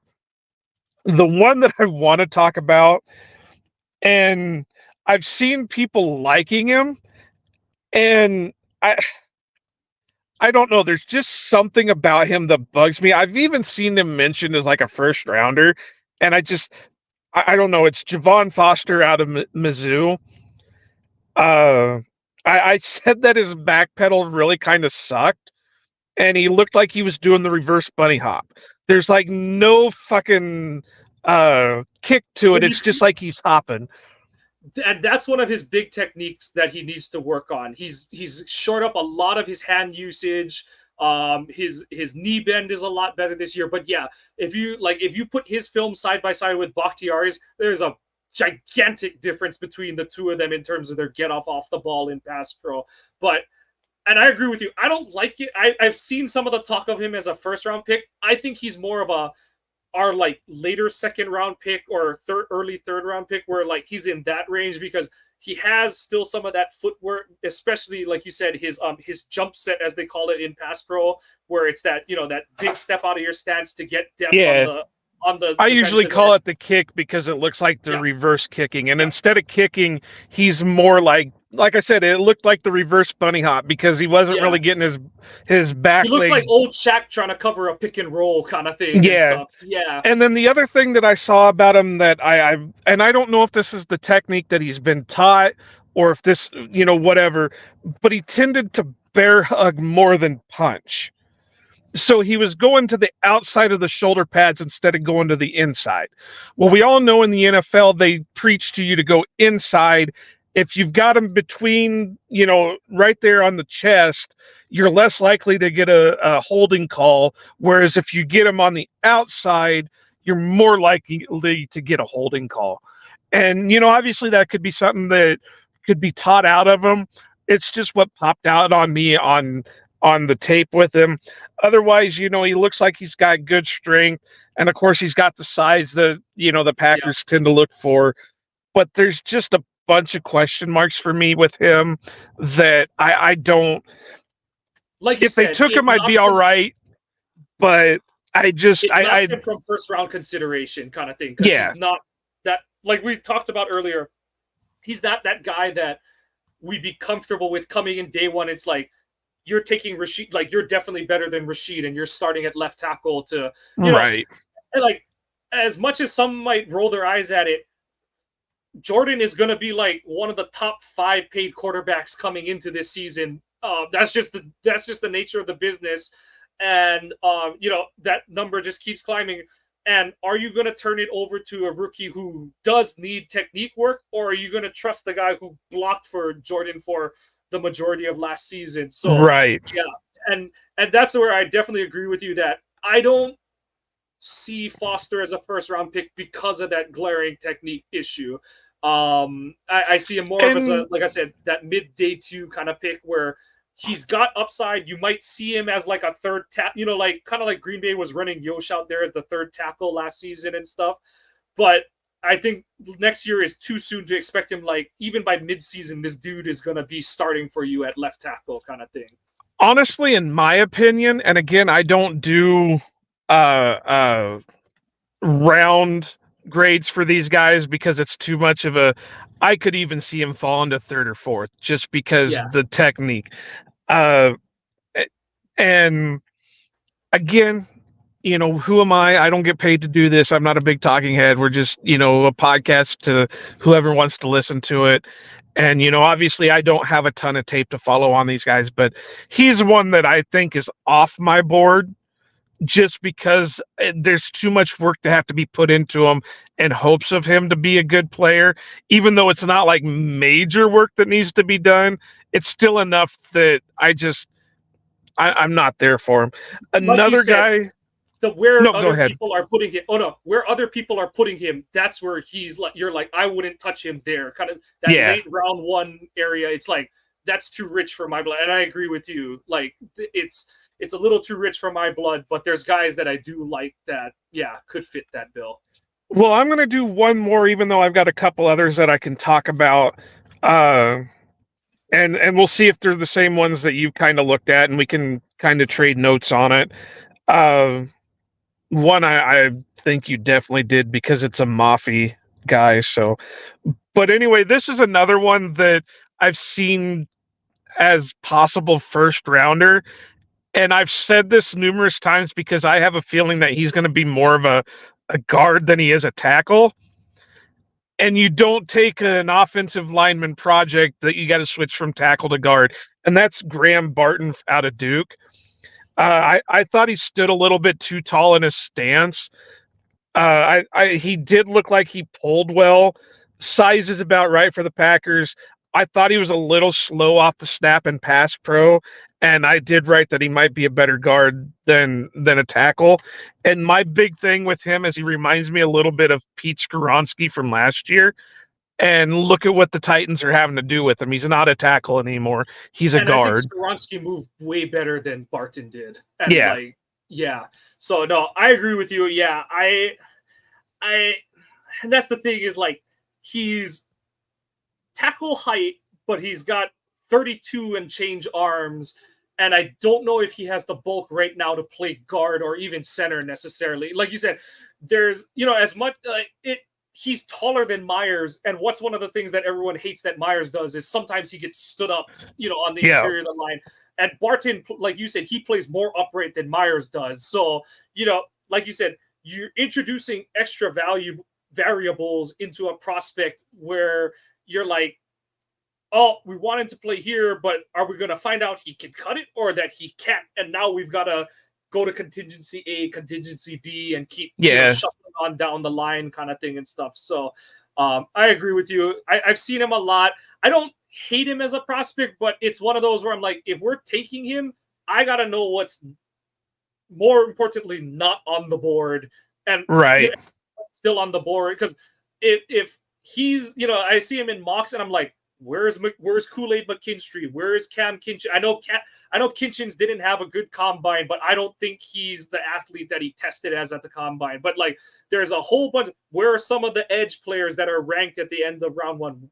the one that I want to talk about, and I've seen people liking him, and I don't know. There's just something about him that bugs me. I've even seen him mentioned as like a first rounder, and I don't know. It's Javon Foster out of Mizzou. Uh, I said that his back pedal really kind of sucked, and he looked like he was doing the reverse bunny hop. There's like no fucking kick to it. when It's you just like he's hopping. and that's one of his big techniques that he needs to work on. He's shored up a lot of his hand usage. His knee bend is a lot better this year. But yeah, if you put his film side by side with Bakhtiari's, there's a gigantic difference between the two of them in terms of their get off the ball in pass pro. But and I agree with you. I don't like it. I've seen some of the talk of him as a first round pick. I think he's more of our like later second round pick or early third round pick, where like he's in that range, because he has still some of that footwork, especially like you said, his jump set, as they call it in pass pro, where it's that that big step out of your stance to get depth Yeah, on the I usually defensive call end. it the kick because it looks like the Yeah, reverse kicking. And yeah, instead of kicking, he's more like I said, it looked like the reverse bunny hop because he wasn't yeah. really getting his He back looks like leg. old Shaq trying to cover a pick and roll kind of thing and Yeah. stuff. Yeah, And then the other thing that I saw about him that and I don't know if this is the technique that he's been taught or if this, whatever, but he tended to bear hug more than punch. So he was going to the outside of the shoulder pads instead of going to the inside. Well, we all know in the NFL they preach to you to go inside. If you've got them between, right there on the chest, you're less likely to get a holding call. Whereas if you get them on the outside, you're more likely to get a holding call. And obviously that could be something that could be taught out of them. It's just what popped out on me on the tape with him. Otherwise, he looks like he's got good strength, and of course, he's got the size that the yeah. Packers tend to look for. But there's just a bunch of question marks for me with him that I don't. Like you If they said, took him, I'd be all right. But I just, it knocks him from first round consideration kind of thing, because yeah, he's not that, like we talked about earlier, he's not that guy that we'd be comfortable with coming in day one. It's like, you're taking Rashid, like you're definitely better than Rashid, and you're starting at left tackle to, right, and like, as much as some might roll their eyes at it, Jordan is going to be like one of the top 5 paid quarterbacks coming into this season. That's just the nature of the business, and that number just keeps climbing. And are you going to turn it over to a rookie who does need technique work, or are you going to trust the guy who blocked for Jordan for the majority of last season? So right. yeah, and that's where I definitely agree with you that I don't see Foster as a first round pick because of that glaring technique issue. I see him more of as a, And like I said, that mid day two kind of pick where he's got upside. You might see him as like a third like kind of like Green Bay was running Yosh out there as the third tackle last season and stuff. But I think next year is too soon to expect him. Like even by mid-season, this dude is gonna be starting for you at left tackle, kind of thing. honestly, in my opinion, and again, I don't do uh uh round grades for these guys because it's too much of a. I could even see him fall into third or fourth just because Yeah, the technique. Uh, and again, who am I? I don't get paid to do this. I'm not a big talking head. We're just, a podcast to whoever wants to listen to it. And, obviously I don't have a ton of tape to follow on these guys, but he's one that I think is off my board just because there's too much work to have to be put into him in hopes of him to be a good player. Even though it's not like major work that needs to be done, it's still enough that I'm not there for him. like you Another said, guy. the where No, go other ahead. people are putting him. Oh no, where other people are putting him, that's where he's like. You're like, I wouldn't touch him there. Kind of that Yeah. late round one area. It's like that's too rich for my blood, and I agree with you. Like it's a little too rich for my blood, but there's guys that I do like that. Yeah, could fit that bill. Well, I'm going to do one more, even though I've got a couple others that I can talk about. Uh, and we'll see if they're the same ones that you kind of looked at, and we can kind of trade notes on it. Uh, One I think you definitely did because it's a Mafi guy. So, but anyway, this is another one that I've seen as possible first rounder. And I've said this numerous times because I have a feeling that he's going to be more of a guard than he is a tackle. And you don't take an offensive lineman project that you got to switch from tackle to guard. And that's Graham Barton out of Duke. I thought he stood a little bit too tall in his stance. He did look like he pulled well. Size is about right for the Packers. I thought he was a little slow off the snap and pass pro, and I did write that he might be a better guard than a tackle. And my big thing with him is he reminds me a little bit of Pete Skoronski from last year. And look at what the Titans are having to do with him. He's not a tackle anymore. He's a And I think guard. Skoronski moved way better than Barton did. And Yeah. like, yeah. So no, I agree with you. Yeah, I, and that's the thing is like he's tackle height, but he's got 32 and change arms. And I don't know if he has the bulk right now to play guard or even center necessarily. Like you said, there's, as much like he's taller than Myers. And what's one of the things that everyone hates that Myers does is sometimes he gets stood up, on the Yeah. interior of the line. And Barton, like you said, he plays more upright than Myers does. So, like you said, you're introducing extra variables into a prospect where you're like, oh, we want him to play here, but are we going to find out he can cut it or that he can't? And now we've got to go to contingency A, contingency B, and keep shuffling on down the line kind of thing and stuff. So I agree with you. I've seen him a lot. I don't hate him as a prospect, but it's one of those where I'm like, if we're taking him, I got to know what's more importantly not on the board and Right. still on the board. Because if he's, I see him in mocks and I'm like, where's Kool-Aid McKinstry? Where's Cam Kinchen? I know Kinchins didn't have a good combine, but I don't think he's the athlete that he tested as at the combine. But like, there's a whole bunch. Where are some of the edge players that are ranked at the end of round one?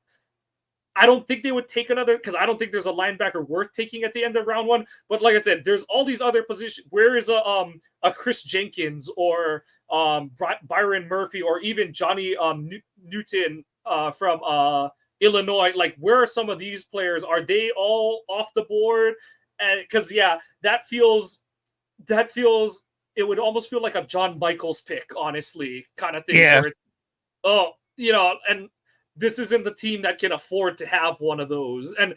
I don't think they would take another because I don't think there's a linebacker worth taking at the end of round one. But like I said, there's all these other positions. Where is a Chris Jenkins or Byron Murphy or even Johnny Newton from Illinois? Like, where are some of these players? Are they all off the board? And because that feels it would almost feel like a John Michaels pick, honestly, kind of thing. Yeah. Where and this isn't the team that can afford to have one of those. And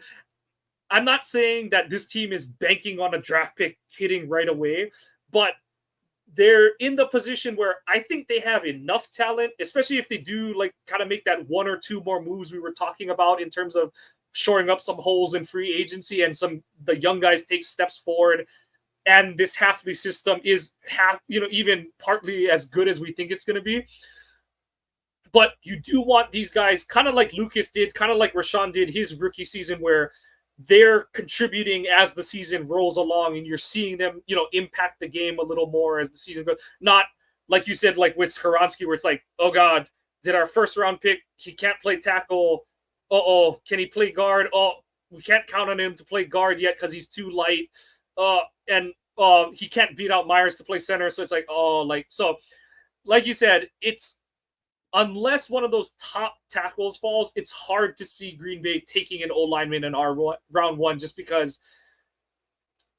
I'm not saying that this team is banking on a draft pick hitting right away, but they're in the position where I think they have enough talent, especially if they do like kind of make that one or two more moves we were talking about in terms of shoring up some holes in free agency and the young guys take steps forward. And this Hafley system is even partly as good as we think it's going to be. But you do want these guys, kind of like Lucas did, kind of like Rashawn did his rookie season, where they're contributing as the season rolls along, and you're seeing them, impact the game a little more as the season goes. Not like you said, like with Skoronski, where it's like, oh God, did our first round pick, he can't play tackle. Can he play guard? Oh, we can't count on him to play guard yet because he's too light. And he can't beat out Myers to play center. So it's like, like you said, it's unless one of those top tackles falls, it's hard to see Green Bay taking an O lineman in our round one, just because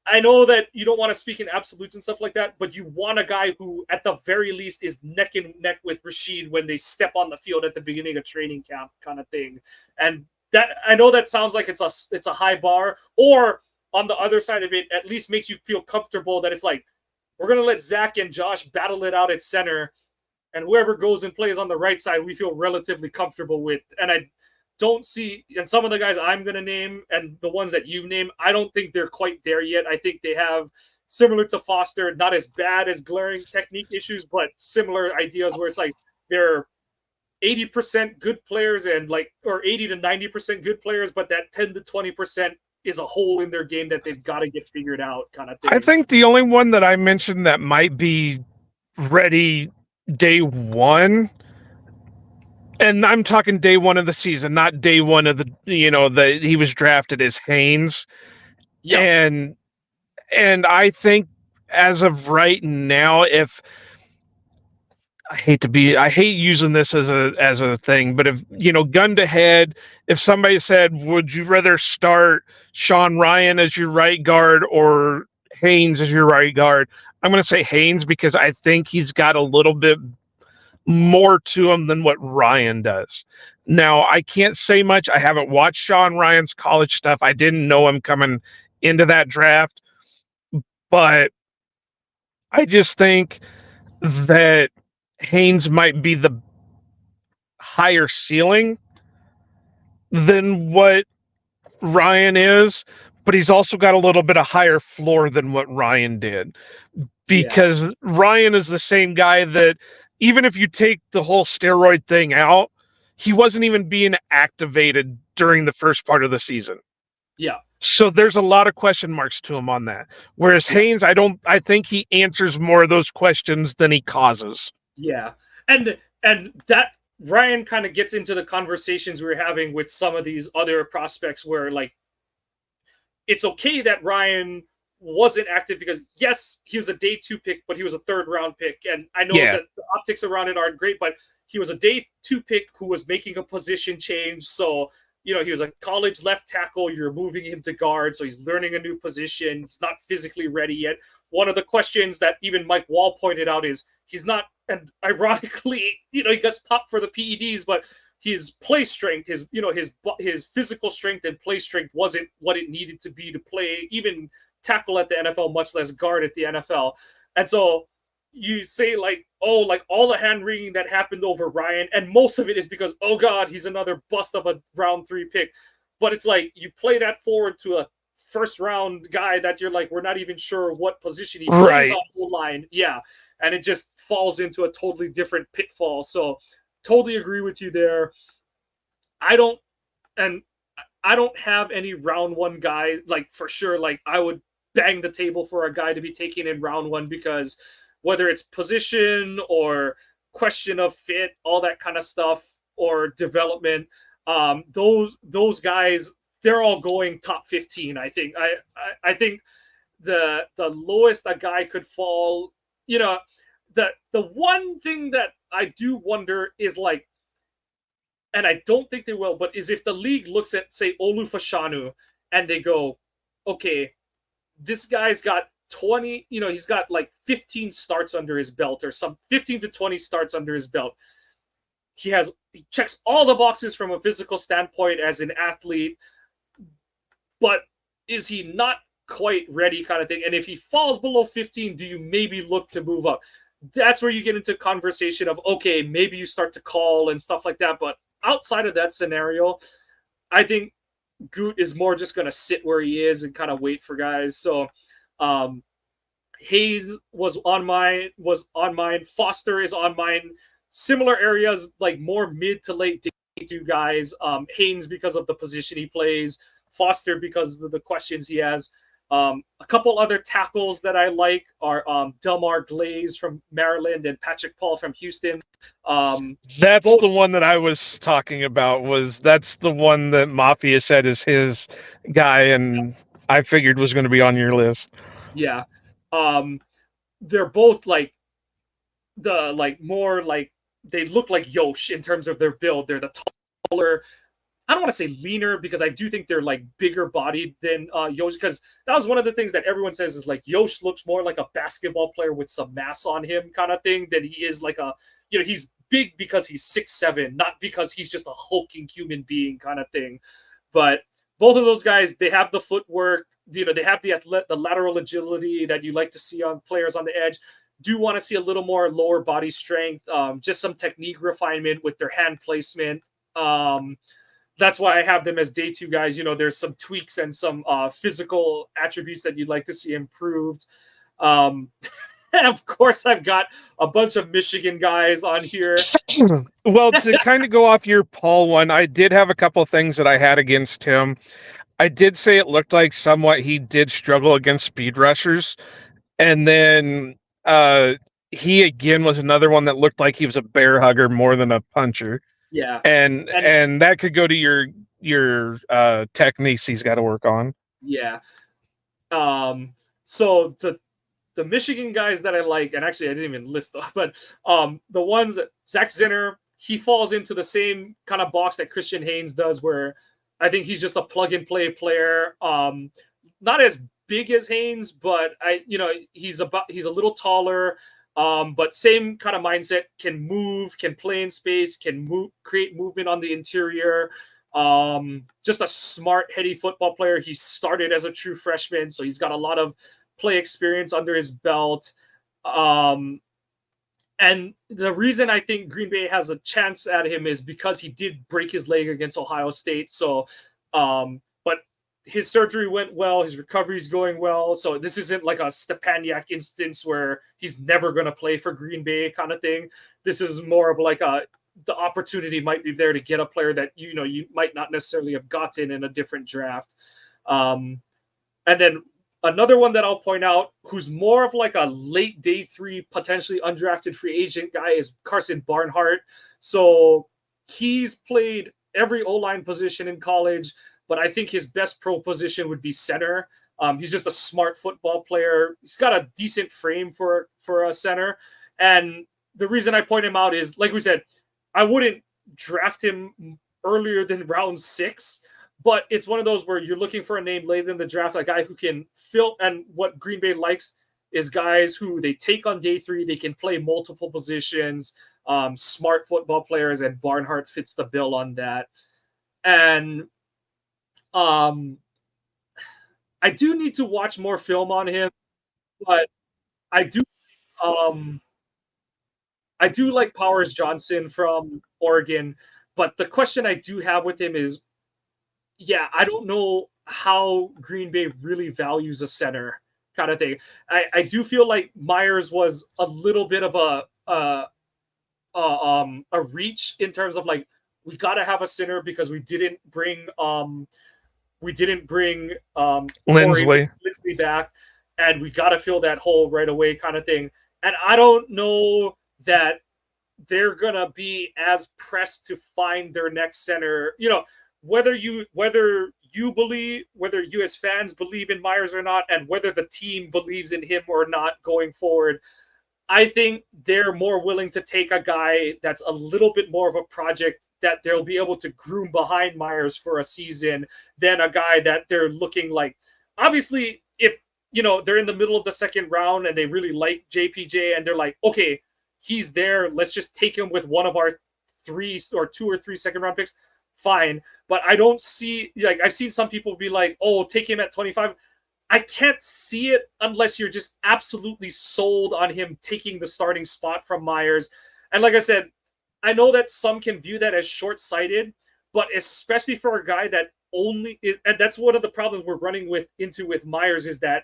I know that you don't want to speak in absolutes and stuff like that, but you want a guy who, at the very least, is neck and neck with Rashid when they step on the field at the beginning of training camp, kind of thing. And that, I know that sounds like it's a high bar, or on the other side of it, at least makes you feel comfortable that it's like, we're gonna let Zach and Josh battle it out at center, and whoever goes and plays on the right side, we feel relatively comfortable with. And I don't see, and some of the guys I'm going to name and the ones that you've named, I don't think they're quite there yet. I think they have, similar to Foster, not as bad as glaring technique issues, but similar ideas where it's like they're 80% good players and or 80 to 90% good players, but that 10 to 20% is a hole in their game that they've got to get figured out, kind of thing. I think the only one that I mentioned that might be ready day one, and I'm talking day one of the season, not day one of the, that he was drafted, as Haynes. Yeah. And I think as of right now, if I hate using this as a thing, but if, gun to head, if somebody said, would you rather start Sean Ryan as your right guard or Haynes as your right guard, I'm going to say Haynes, because I think he's got a little bit more to him than what Ryan does. Now, I can't say much. I haven't watched Sean Ryan's college stuff. I didn't know him coming into that draft, but I just think that Haynes might be the higher ceiling than what Ryan is, but he's also got a little bit of higher floor than what Ryan did, because Ryan is the same guy that, even if you take the whole steroid thing out, he wasn't even being activated during the first part of the season. Yeah. So there's a lot of question marks to him on that. Whereas Haynes, I think he answers more of those questions than he causes. Yeah. And that Ryan kind of gets into the conversations we were having with some of these other prospects where, like, it's okay that Ryan wasn't active because, yes, he was a day 2 pick, but he was a 3rd round pick. And I know that the optics around it aren't great, but he was a day 2 pick who was making a position change. So, he was a college left tackle. You're moving him to guard, so he's learning a new position. He's not physically ready yet. One of the questions that even Mike Wall pointed out is he's not, and ironically, he gets popped for the PEDs, but his play strength, his physical strength and play strength wasn't what it needed to be to play even tackle at the NFL, much less guard at the NFL. And so you say, like, all the hand wringing that happened over Ryan, and most of it is because, oh God, he's another bust of a round 3 pick. But it's like you play that forward to a first round guy that you're like, we're not even sure what position he plays on the line. Yeah. And it just falls into a totally different pitfall. So totally agree with you there. I don't have any round 1 guys, like, for sure. Like, I would bang the table for a guy to be taken in round 1, because whether it's position or question of fit, all that kind of stuff, or development, those guys, they're all going top 15. I think. I think the lowest a guy could fall, the one thing that I do wonder is, like, and I don't think they will, but is if the league looks at, say, Olu Fashanu, and they go, okay, this guy's got 20, he's got like 15 starts under his belt, or some 15 to 20 starts under his belt. He checks all the boxes from a physical standpoint as an athlete, but is he not quite ready, kind of thing? And if he falls below 15, do you maybe look to move up? That's where you get into conversation of, okay, maybe you start to call and stuff like that. But outside of that scenario, I think Groot is more just going to sit where he is and kind of wait for guys. So Hayes was on mine. Foster is on mine. similar areas, like more mid to late day two guys. Haynes because of the position he plays, Foster because of the questions he has. A couple other tackles that I like are Delmar Glaze from Maryland and Patrick Paul from Houston. That's Both, the one that I was talking about. That's the one that Mafia said is his guy, and I figured was going to be on your list. yeah. Um, they're both like more like they look like Yosh in terms of their build. They're the taller. I don't want to say leaner because I do think they're like bigger bodied than Yosh, because that was one of the things that everyone says is like Yosh looks more like a basketball player with some mass on him kind of thing than he is like a, he's big because he's 6'7", not because he's just a hulking human being kind of thing. But both of those guys, they have the footwork, they have the lateral agility that you like to see on players on the edge. Do want to see a little more lower body strength, just some technique refinement with their hand placement. That's why I have them as day two guys. There's some tweaks and some physical attributes that you'd like to see improved. And of course, I've got a bunch of Michigan guys on here. Well, to kind of go off your Paul one, I did have a couple things that I had against him. I did say it looked like somewhat he did struggle against speed rushers. And then uh, he again was another one that looked like he was a bear hugger more than a puncher. Yeah, And and that could go to your techniques he's got to work on. yeah. So the Michigan guys that I like, and actually I didn't even list them, but the ones that Zach Zinner, he falls into the same kind of box that Christian Haynes does, where I think he's just a plug and play player. Not as big as Haynes, but he's a little taller. But same kind of mindset, can move, can play in space, can create movement on the interior. Just a smart, heady football player. He started as a true freshman, so he's got a lot of play experience under his belt. And the reason I think Green Bay has a chance at him is because he did break his leg against Ohio State. So, but his surgery went well. His recovery is going well. So this isn't like a Stepaniak instance where he's never going to play for Green Bay kind of thing. This is more of like the opportunity might be there to get a player that, you might not necessarily have gotten in a different draft. And then another one that I'll point out, who's more of like a late day three, potentially undrafted free agent guy, is Carson Barnhart. So he's played every O-line position in college, but I think his best pro position would be center. He's just a smart football player. He's got a decent frame for a center. And the reason I point him out is, like we said, I wouldn't draft him earlier than round 6. But it's one of those where you're looking for a name late in the draft, a guy who can fill. And what Green Bay likes is guys who they take on day 3. They can play multiple positions, smart football players, and Barnhart fits the bill on that. And I do need to watch more film on him, but I do I do like Powers Johnson from Oregon. But the question I do have with him is, I don't know how Green Bay really values a center kind of thing. I do feel like Myers was a little bit of a reach in terms of like, we got to have a center because we didn't bring Corey Linsley back, and we got to fill that hole right away kind of thing. And I don't know that they're gonna be as pressed to find their next center. Whether you as fans believe in Myers or not, and whether the team believes in him or not going forward, I think they're more willing to take a guy that's a little bit more of a project that they'll be able to groom behind Myers for a season than a guy that they're looking like. Obviously, if they're in the middle of the second round and they really like JPJ and they're like, okay, he's there, let's just take him with one of our 2 or 3 second round picks. Fine. But I don't see, like, I've seen some people be like, oh, take him at 25. I can't see it unless you're just absolutely sold on him taking the starting spot from Myers. And like I said, I know that some can view that as short-sighted, but especially for a guy that and that's one of the problems we're running into with Myers, is that,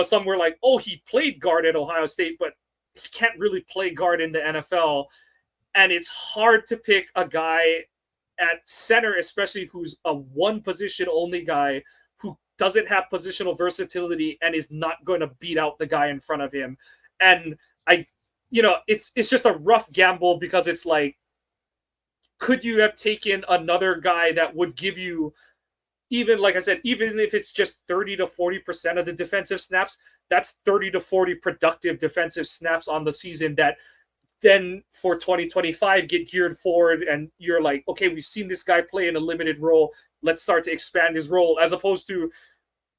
some were like, oh, he played guard at Ohio State, but he can't really play guard in the NFL. and it's hard to pick a guy at center, especially who's a one position only guy who doesn't have positional versatility and is not going to beat out the guy in front of him. And I, it's just a rough gamble because it's like, could you have taken another guy that would give you, even like I said, even if it's just 30 to 40% of the defensive snaps, that's 30 to 40 productive defensive snaps on the season that then for 2025 get geared forward, and you're like, okay, we've seen this guy play in a limited role, let's start to expand his role, as opposed to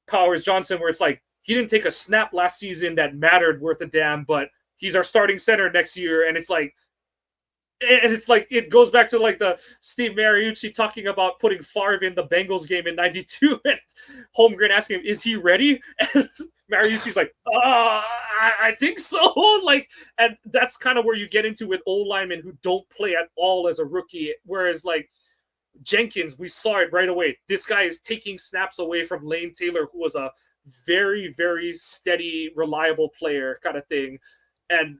Powers Johnson, where it's like, he didn't take a snap last season that mattered worth a damn, but he's our starting center next year. And it's like it goes back to like the Steve Mariucci talking about putting Favre in the Bengals game in '92, and Holmgren asking him, "Is he ready?" And Mariucci's like, I think so." Like, and that's kind of where you get into with old linemen who don't play at all as a rookie. Whereas like Jenkins, we saw it right away. This guy is taking snaps away from Lane Taylor, who was a very, very steady, reliable player, kind of thing. And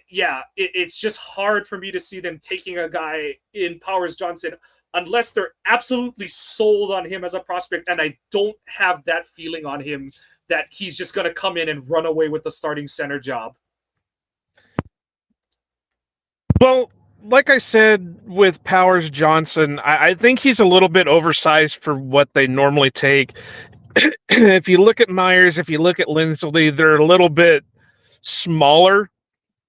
yeah, it's just hard for me to see them taking a guy in Powers Johnson unless they're absolutely sold on him as a prospect. And I don't have that feeling on him that he's just going to come in and run away with the starting center job. Well, like I said with Powers Johnson, I think he's a little bit oversized for what they normally take. If you look at Myers, if you look at Lindsley, they're a little bit smaller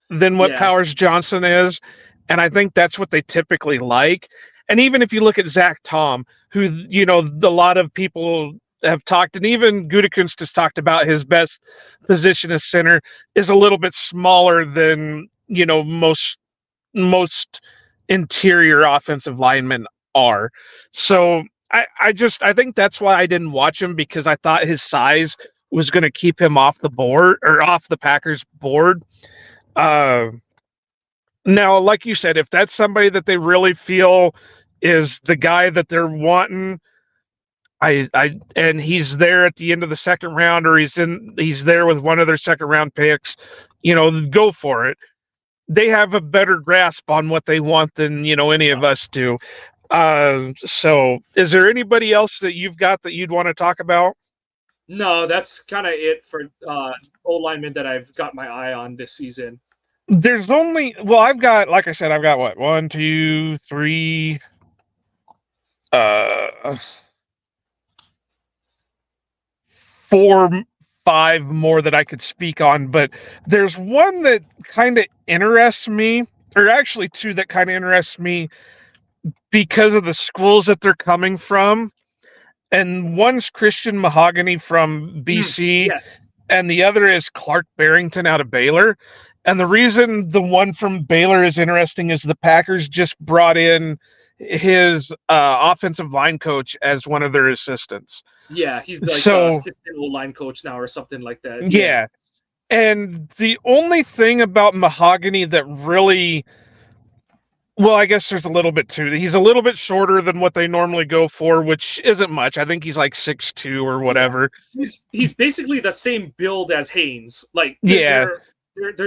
than what Yeah. Powers Johnson is. And I think that's what they typically like. And even if you look at Zach Tom, who, a lot of people have talked, and even Gutekunst has talked about his best position as center is a little bit smaller than, most interior offensive linemen are. So I think that's why I didn't watch him, because I thought his size was going to keep him off the board, or off the Packers board. Now, like you said, if that's somebody that they really feel is the guy that they're wanting, and he's there at the end of the second round, or he's there with one of their second round picks, go for it. They have a better grasp on what they want than any of us do. So is there anybody else that you've got that you'd want to talk about? No, that's kind of it for old linemen that I've got my eye on this season. There's only, well, I've got, like I said, I've got what, 1, 2, 3, 4, 5 more that I could speak on, but there's one that kind of interests me, or actually two that kind of interests me because of the schools that they're coming from. And one's Christian Mahogany from BC, Yes. and the other is Clark Barrington out of Baylor. And the reason the one from Baylor is interesting is the Packers just brought in his offensive line coach as one of their assistants. Yeah, he's like So, assistant line coach now or something like that. yeah. And the only thing about Mahogany that really, well, I guess there's a little bit too. He's a little bit shorter than what they normally go for, which isn't much. I think he's like 6'2" or whatever. Yeah. He's basically the same build as Haynes. Like they're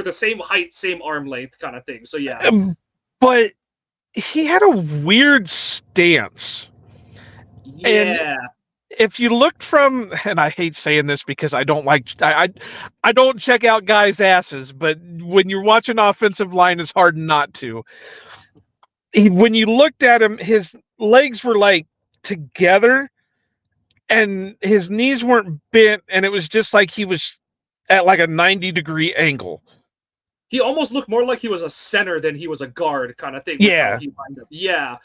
the same height, same arm length kind of thing. So yeah. But he had a weird stance. Yeah. And if you looked from, and I hate saying this because I don't I don't check out guys' asses, but when you're watching offensive line, it's hard not to. When you looked at him, his legs were like together, and his knees weren't bent, and it was just like he was at like a 90-degree angle. He almost looked more like he was a center than he was a guard kind of thing. Yeah. Yeah.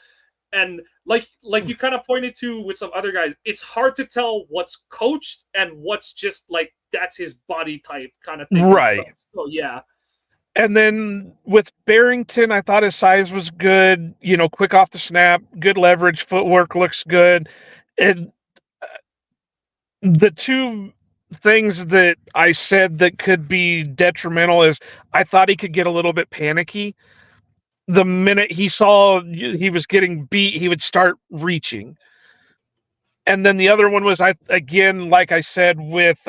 And like you kind of pointed to with some other guys, it's hard to tell what's coached and what's just like that's his body type kind of thing. Right. So yeah. And then with Barrington, I thought his size was good, quick off the snap, good leverage, footwork looks good. And the two things that I said that could be detrimental is I thought he could get a little bit panicky. The minute he saw he was getting beat, he would start reaching. And then the other one was, like I said, with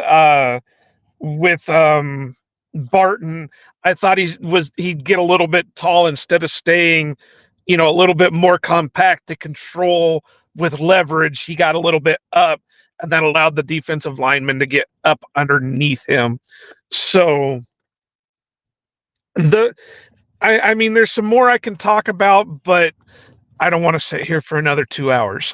Barton, I thought he'd get a little bit tall instead of staying, a little bit more compact to control with leverage. He got a little bit up, and that allowed the defensive lineman to get up underneath him. So I mean, there's some more I can talk about, but I don't want to sit here for another 2 hours.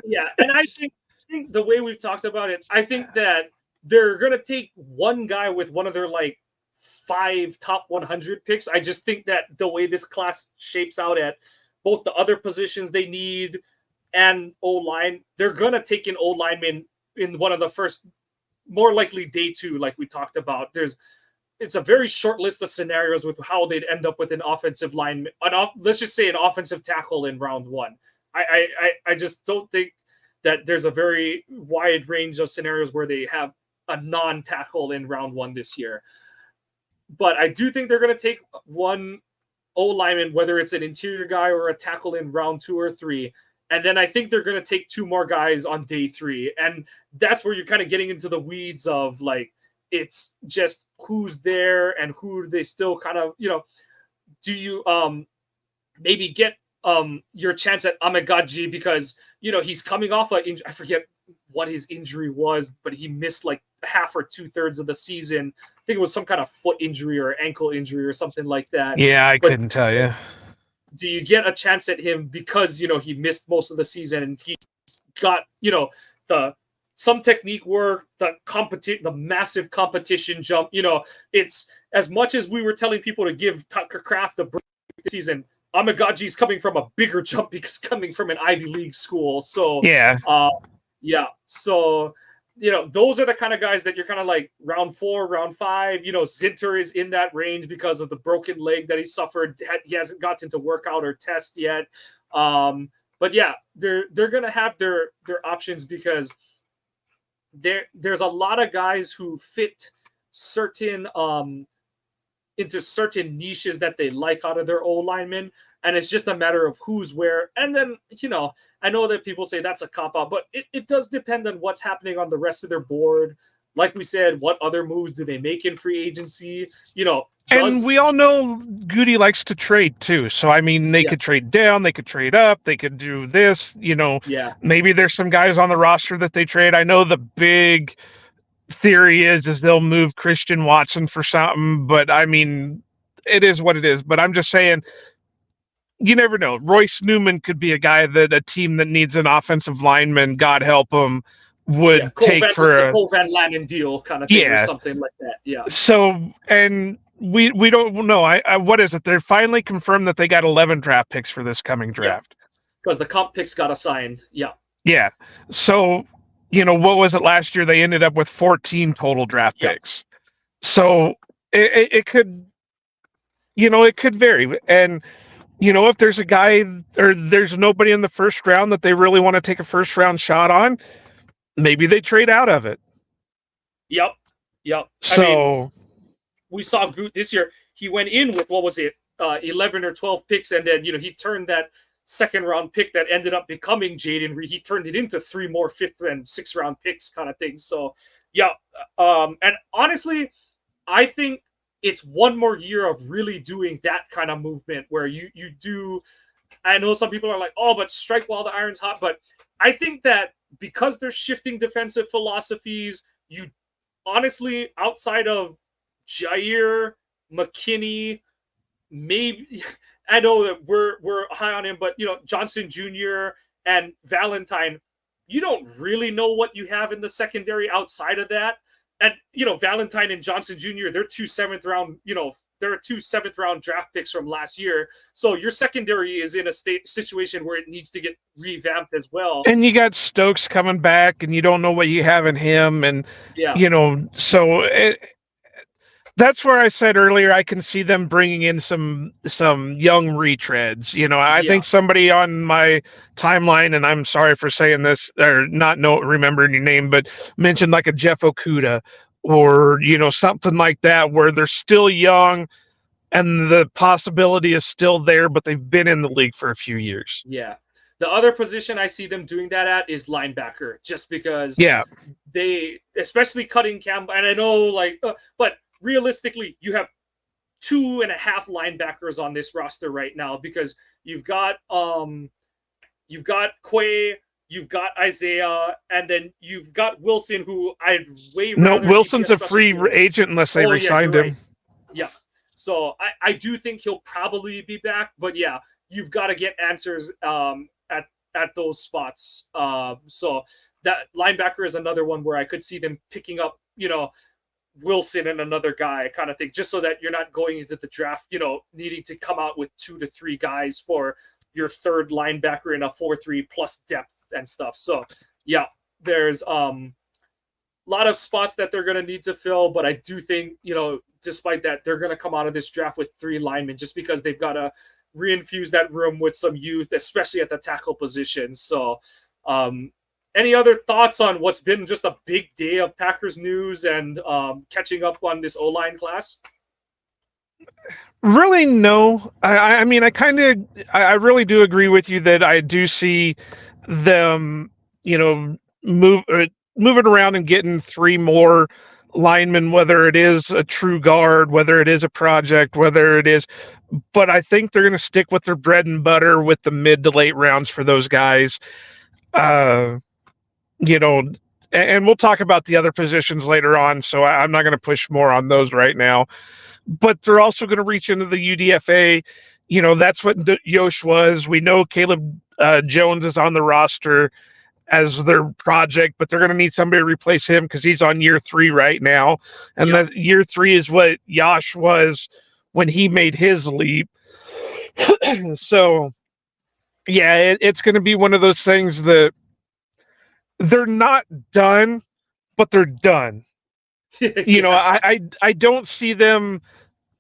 Yeah, and I think the way we've talked about it, I think that they're gonna take one guy with one of their like 5 top 100 picks. I just think that the way this class shapes out at both the other positions they need and O line, they're gonna take an O lineman in one of the first, more likely day two, like we talked about. It's a very short list of scenarios with how they'd end up with an offensive line, let's just say an offensive tackle in round one. I just don't think that there's a very wide range of scenarios where they have a non-tackle in round one this year. But I do think they're going to take one O lineman, whether it's an interior guy or a tackle in round 2 or 3. And then I think they're going to take 2 more guys on day 3. And that's where you're kind of getting into the weeds of like, it's just who's there and who they still kind of, do you maybe get your chance at Amagaji because, he's coming off I forget what his injury was, but he missed like half or 2/3 of the season. I think it was some kind of foot injury or ankle injury or something like that. Yeah, I couldn't tell you. Do you get a chance at him because, he missed most of the season and he's got, some technique work, the massive competition jump. It's as much as we were telling people to give Tucker Kraft the break this season. Amagaji's coming from a bigger jump because coming from an Ivy League school. So yeah. So those are the kind of guys that you're kind of like round 4, round 5. Zinter is in that range because of the broken leg that he suffered. He hasn't gotten to work out or test yet. But yeah, they're gonna have their options because there's a lot of guys who fit certain into certain niches that they like out of their O linemen, and it's just a matter of who's where. And then I know that people say that's a cop out, but it does depend on what's happening on the rest of their board. Like we said, what other moves do they make in free agency? And we all know Goody likes to trade too. So I mean, they could trade down, they could trade up, they could do this. Yeah. Maybe there's some guys on the roster that they trade. I know the big theory is they'll move Christian Watson for something, but I mean, it is what it is. But I'm just saying, you never know. Royce Newman could be a guy that a team that needs an offensive lineman, God help him, would take for a Cole Van Lanen deal kind of thing or something like that. Yeah. So, and we don't know. I what is it? They're finally confirmed that they got 11 draft picks for this coming draft. Because the comp picks got assigned. Yeah. Yeah. So, what was it last year? They ended up with 14 total draft picks. So it could, it could vary. And, if there's a guy or there's nobody in the first round that they really want to take a first round shot on, maybe they trade out of it. Yep. So I mean, we saw Goot this year. He went in with, 11 or 12 picks, and then, he turned that second round pick that ended up becoming Jaden Reed. He turned it into 3 more 5th and 6th round picks kind of thing. So, yeah. And honestly, I think it's one more year of really doing that kind of movement where you do. I know some people are like, oh, but strike while the iron's hot. But I think that because they're shifting defensive philosophies, you honestly, outside of Jair, McKinney, maybe I know that we're high on him, but Johnson Jr. and Valentine, you don't really know what you have in the secondary outside of that. And Valentine and Johnson Jr., they're 2 7th round, there are 2 7th round draft picks from last year. So your secondary is in a situation where it needs to get revamped as well. And you got Stokes coming back, and you don't know what you have in him, and so that's where I said earlier I can see them bringing in some young retreads. I think somebody on my timeline, and I'm sorry for saying this or not remembering your name, but mentioned like a Jeff Okuda or something like that where they're still young and the possibility is still there, but they've been in the league for a few years. Yeah. The other position I see them doing that at is linebacker, just because they, especially cutting Campbell, and I know but realistically, you have 2.5 linebackers on this roster right now because you've got Quay, you've got Isaiah, and then you've got Wilson, who I'd way No, rather he be a Wilson's a special free teams. agent unless they Oh yeah, you're re-signed right. him. Yeah. So I do think he'll probably be back, but yeah, you've got to get answers at those spots. So that linebacker is another one where I could see them picking up, Wilson and another guy kind of thing, just so that you're not going into the draft, needing to come out with 2 to 3 guys for your third linebacker in a 4-3 plus depth and stuff. So yeah, there's a lot of spots that they're going to need to fill, but I do think, despite that, they're going to come out of this draft with 3 linemen just because they've got to reinfuse that room with some youth, especially at the tackle position. So, any other thoughts on what's been just a big day of Packers news and catching up on this O-line class? Really, no. I mean, I really do agree with you that I do see them, move moving around and getting 3 more linemen, whether it is a true guard, whether it is a project, whether it is. But I think they're going to stick with their bread and butter with the mid to late rounds for those guys. Uh, you know, and we'll talk about the other positions later on. So I'm not going to push more on those right now. But they're also going to reach into the UDFA. That's what Yosh was. We know Caleb Jones is on the roster as their project, but they're going to need somebody to replace him because he's on year 3 right now. And Yep. that year 3 is what Yosh was when he made his leap. So, yeah, it's going to be one of those things that they're not done, but they're done. Yeah. I don't see them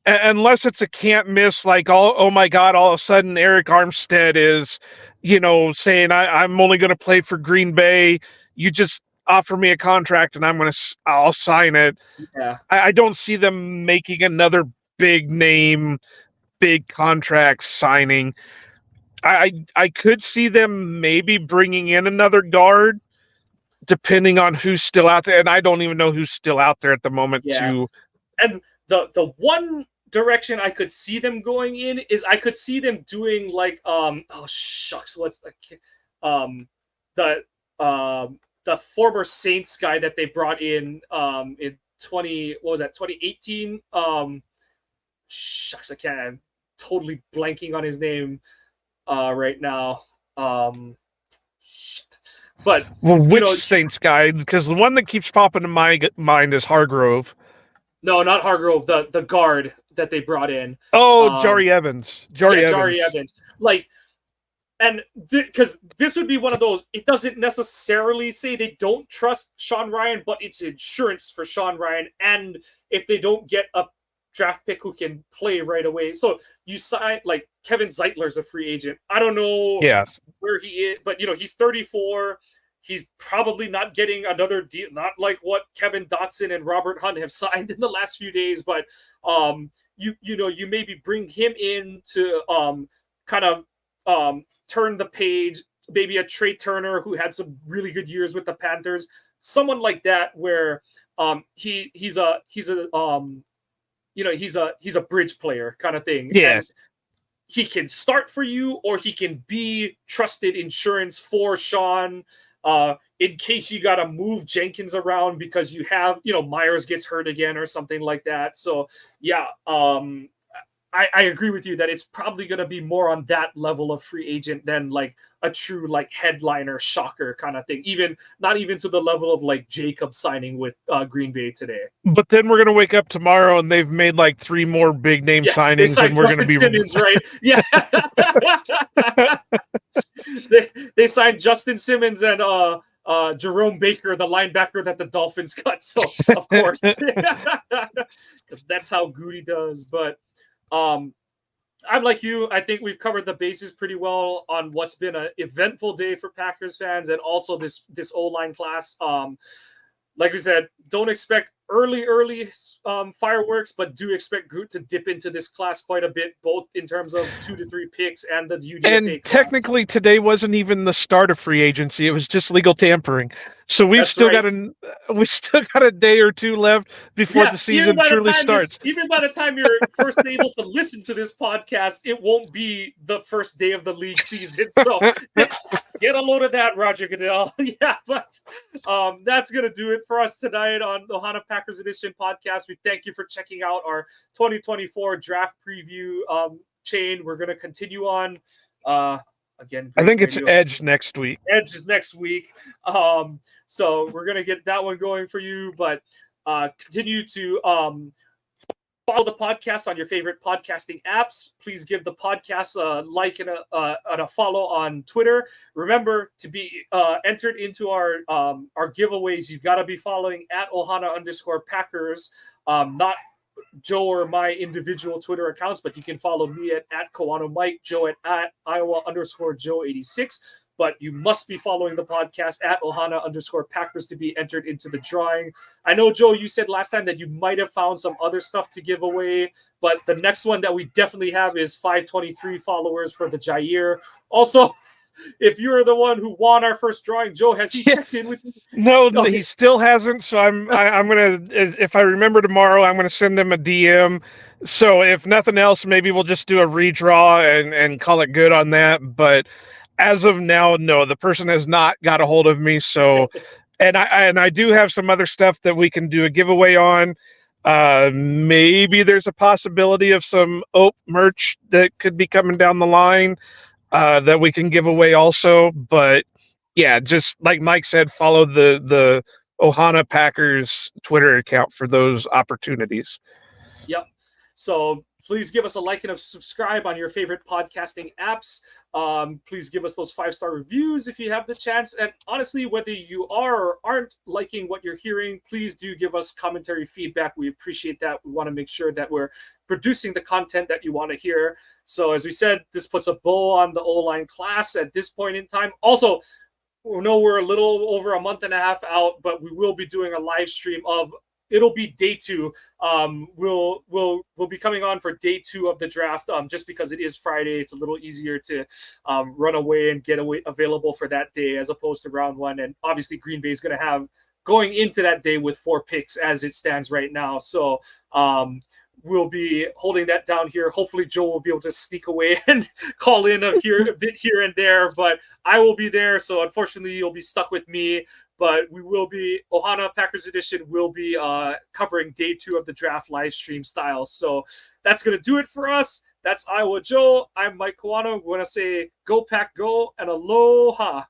unless it's a can't miss, like, oh my god, all of a sudden Eric Armstead is saying I'm only going to play for Green Bay, you just offer me a contract and I'll sign it. Yeah. I don't see them making another big name, big contract signing. I could see them maybe bringing in another guard depending on who's still out there, and I don't even know who's still out there at the moment Yeah. to. And the one direction I could see them going in is I could see them doing like oh shucks, what's the the former Saints guy that they brought in 2018 shucks, I can't, I'm totally blanking on his name right now. Shit. But Well, you which know Saints guy? Because the one that keeps popping in my mind is Hargrove. no, not Hargrove, the guard that they brought in. Oh, Jari Evans. Yeah, Jari Jari Evans. Evans. Like, and because this would be one of those, it doesn't necessarily say they don't trust Sean Ryan, but it's insurance for Sean Ryan. And if they don't get a draft pick who can play right away, so you sign like Kevin Zeitler's a free agent. I don't know Yeah. where he is, but he's 34. He's probably not getting another deal, not like what Kevin Dotson and Robert Hunt have signed in the last few days, but you maybe bring him in to kind of turn the page, maybe a Trey Turner who had some really good years with the Panthers, someone like that where he's a bridge player kind of thing. Yeah. And he can start for you or he can be trusted insurance for Sean in case you got to move Jenkins around because you have, Myers gets hurt again or something like that. So yeah, I agree with you that it's probably going to be more on that level of free agent than like a true like headliner shocker kind of thing. Not even to the level of like Jacob signing with Green Bay today. But then we're gonna wake up tomorrow and they've made like 3 more big name Yeah, they signings, and signed we're Justin gonna be. Simmons, right? Yeah. they signed Justin Simmons and Jerome Baker, the linebacker that the Dolphins cut. So of course, because that's how Goody does. But I'm like you. I think we've covered the bases pretty well on what's been an eventful day for Packers fans, and also this O-line class. like we said, don't expect early fireworks, but do expect Groot to dip into this class quite a bit, both in terms of 2 to 3 picks and the And UDFA class. technically, today wasn't even the start of free agency; it was just legal tampering. So That's right. we still got a day or two left before Yeah, the season truly starts. even by the time you're first able to listen to this podcast, it won't be the first day of the league season. So get a load of that, Roger Goodell. Yeah, but that's gonna do it for us tonight on the Ohana Packers Edition podcast. We thank you for checking out our 2024 draft preview chain. We're gonna continue on. Again, I great think it's radio. Edge next week. Edge is next week. So we're gonna get that one going for you, but continue to follow the podcast on your favorite podcasting apps. Please give the podcast a like and a follow on Twitter. Remember to be entered into our giveaways. You've got to be following at Ohana_Packers, not Joe or my individual Twitter accounts, but you can follow me at Kawano Mike, Joe at Iowa_Joe86. But you must be following the podcast at Ohana_Packers to be entered into the drawing. I know, Joe, you said last time that you might have found some other stuff to give away, but the next one that we definitely have is 523 followers for the Jair. Also, if you're the one who won our first drawing, Joe, has he checked in with you? No, Okay. he still hasn't. So I'm gonna, if I remember tomorrow, I'm gonna send him a DM. So if nothing else, maybe we'll just do a redraw and call it good on that. But as of now, no, the person has not got a hold of me. So, and I do have some other stuff that we can do a giveaway on. Maybe there's a possibility of some OPE merch that could be coming down the line that we can give away also. But yeah, just like Mike said, follow the Ohana Packers Twitter account for those opportunities. Yep. So please give us a like and a subscribe on your favorite podcasting apps. Please give us those 5-star reviews if you have the chance. And honestly, whether you are or aren't liking what you're hearing, please do give us commentary feedback. We appreciate that. We want to make sure that we're producing the content that you want to hear. So as we said, this puts a bow on the O-line class at this point in time. Also, we know we're a little over a month and a half out, but we will be doing a live stream of, it'll be day 2. We'll be coming on for day 2 of the draft. Just because it is Friday, it's a little easier to run away and get away available for that day as opposed to round 1. And obviously, Green Bay is going to have going into that day with 4 picks as it stands right now. So we'll be holding that down here. Hopefully, Joe will be able to sneak away and call in a bit here and there, but I will be there. So unfortunately, you'll be stuck with me. But we will be, Ohana Packers Edition will be covering day 2 of the draft live stream style. So that's going to do it for us. That's Iowa Joe. I'm Mike Kawano. We want to say go Pack, go, and aloha.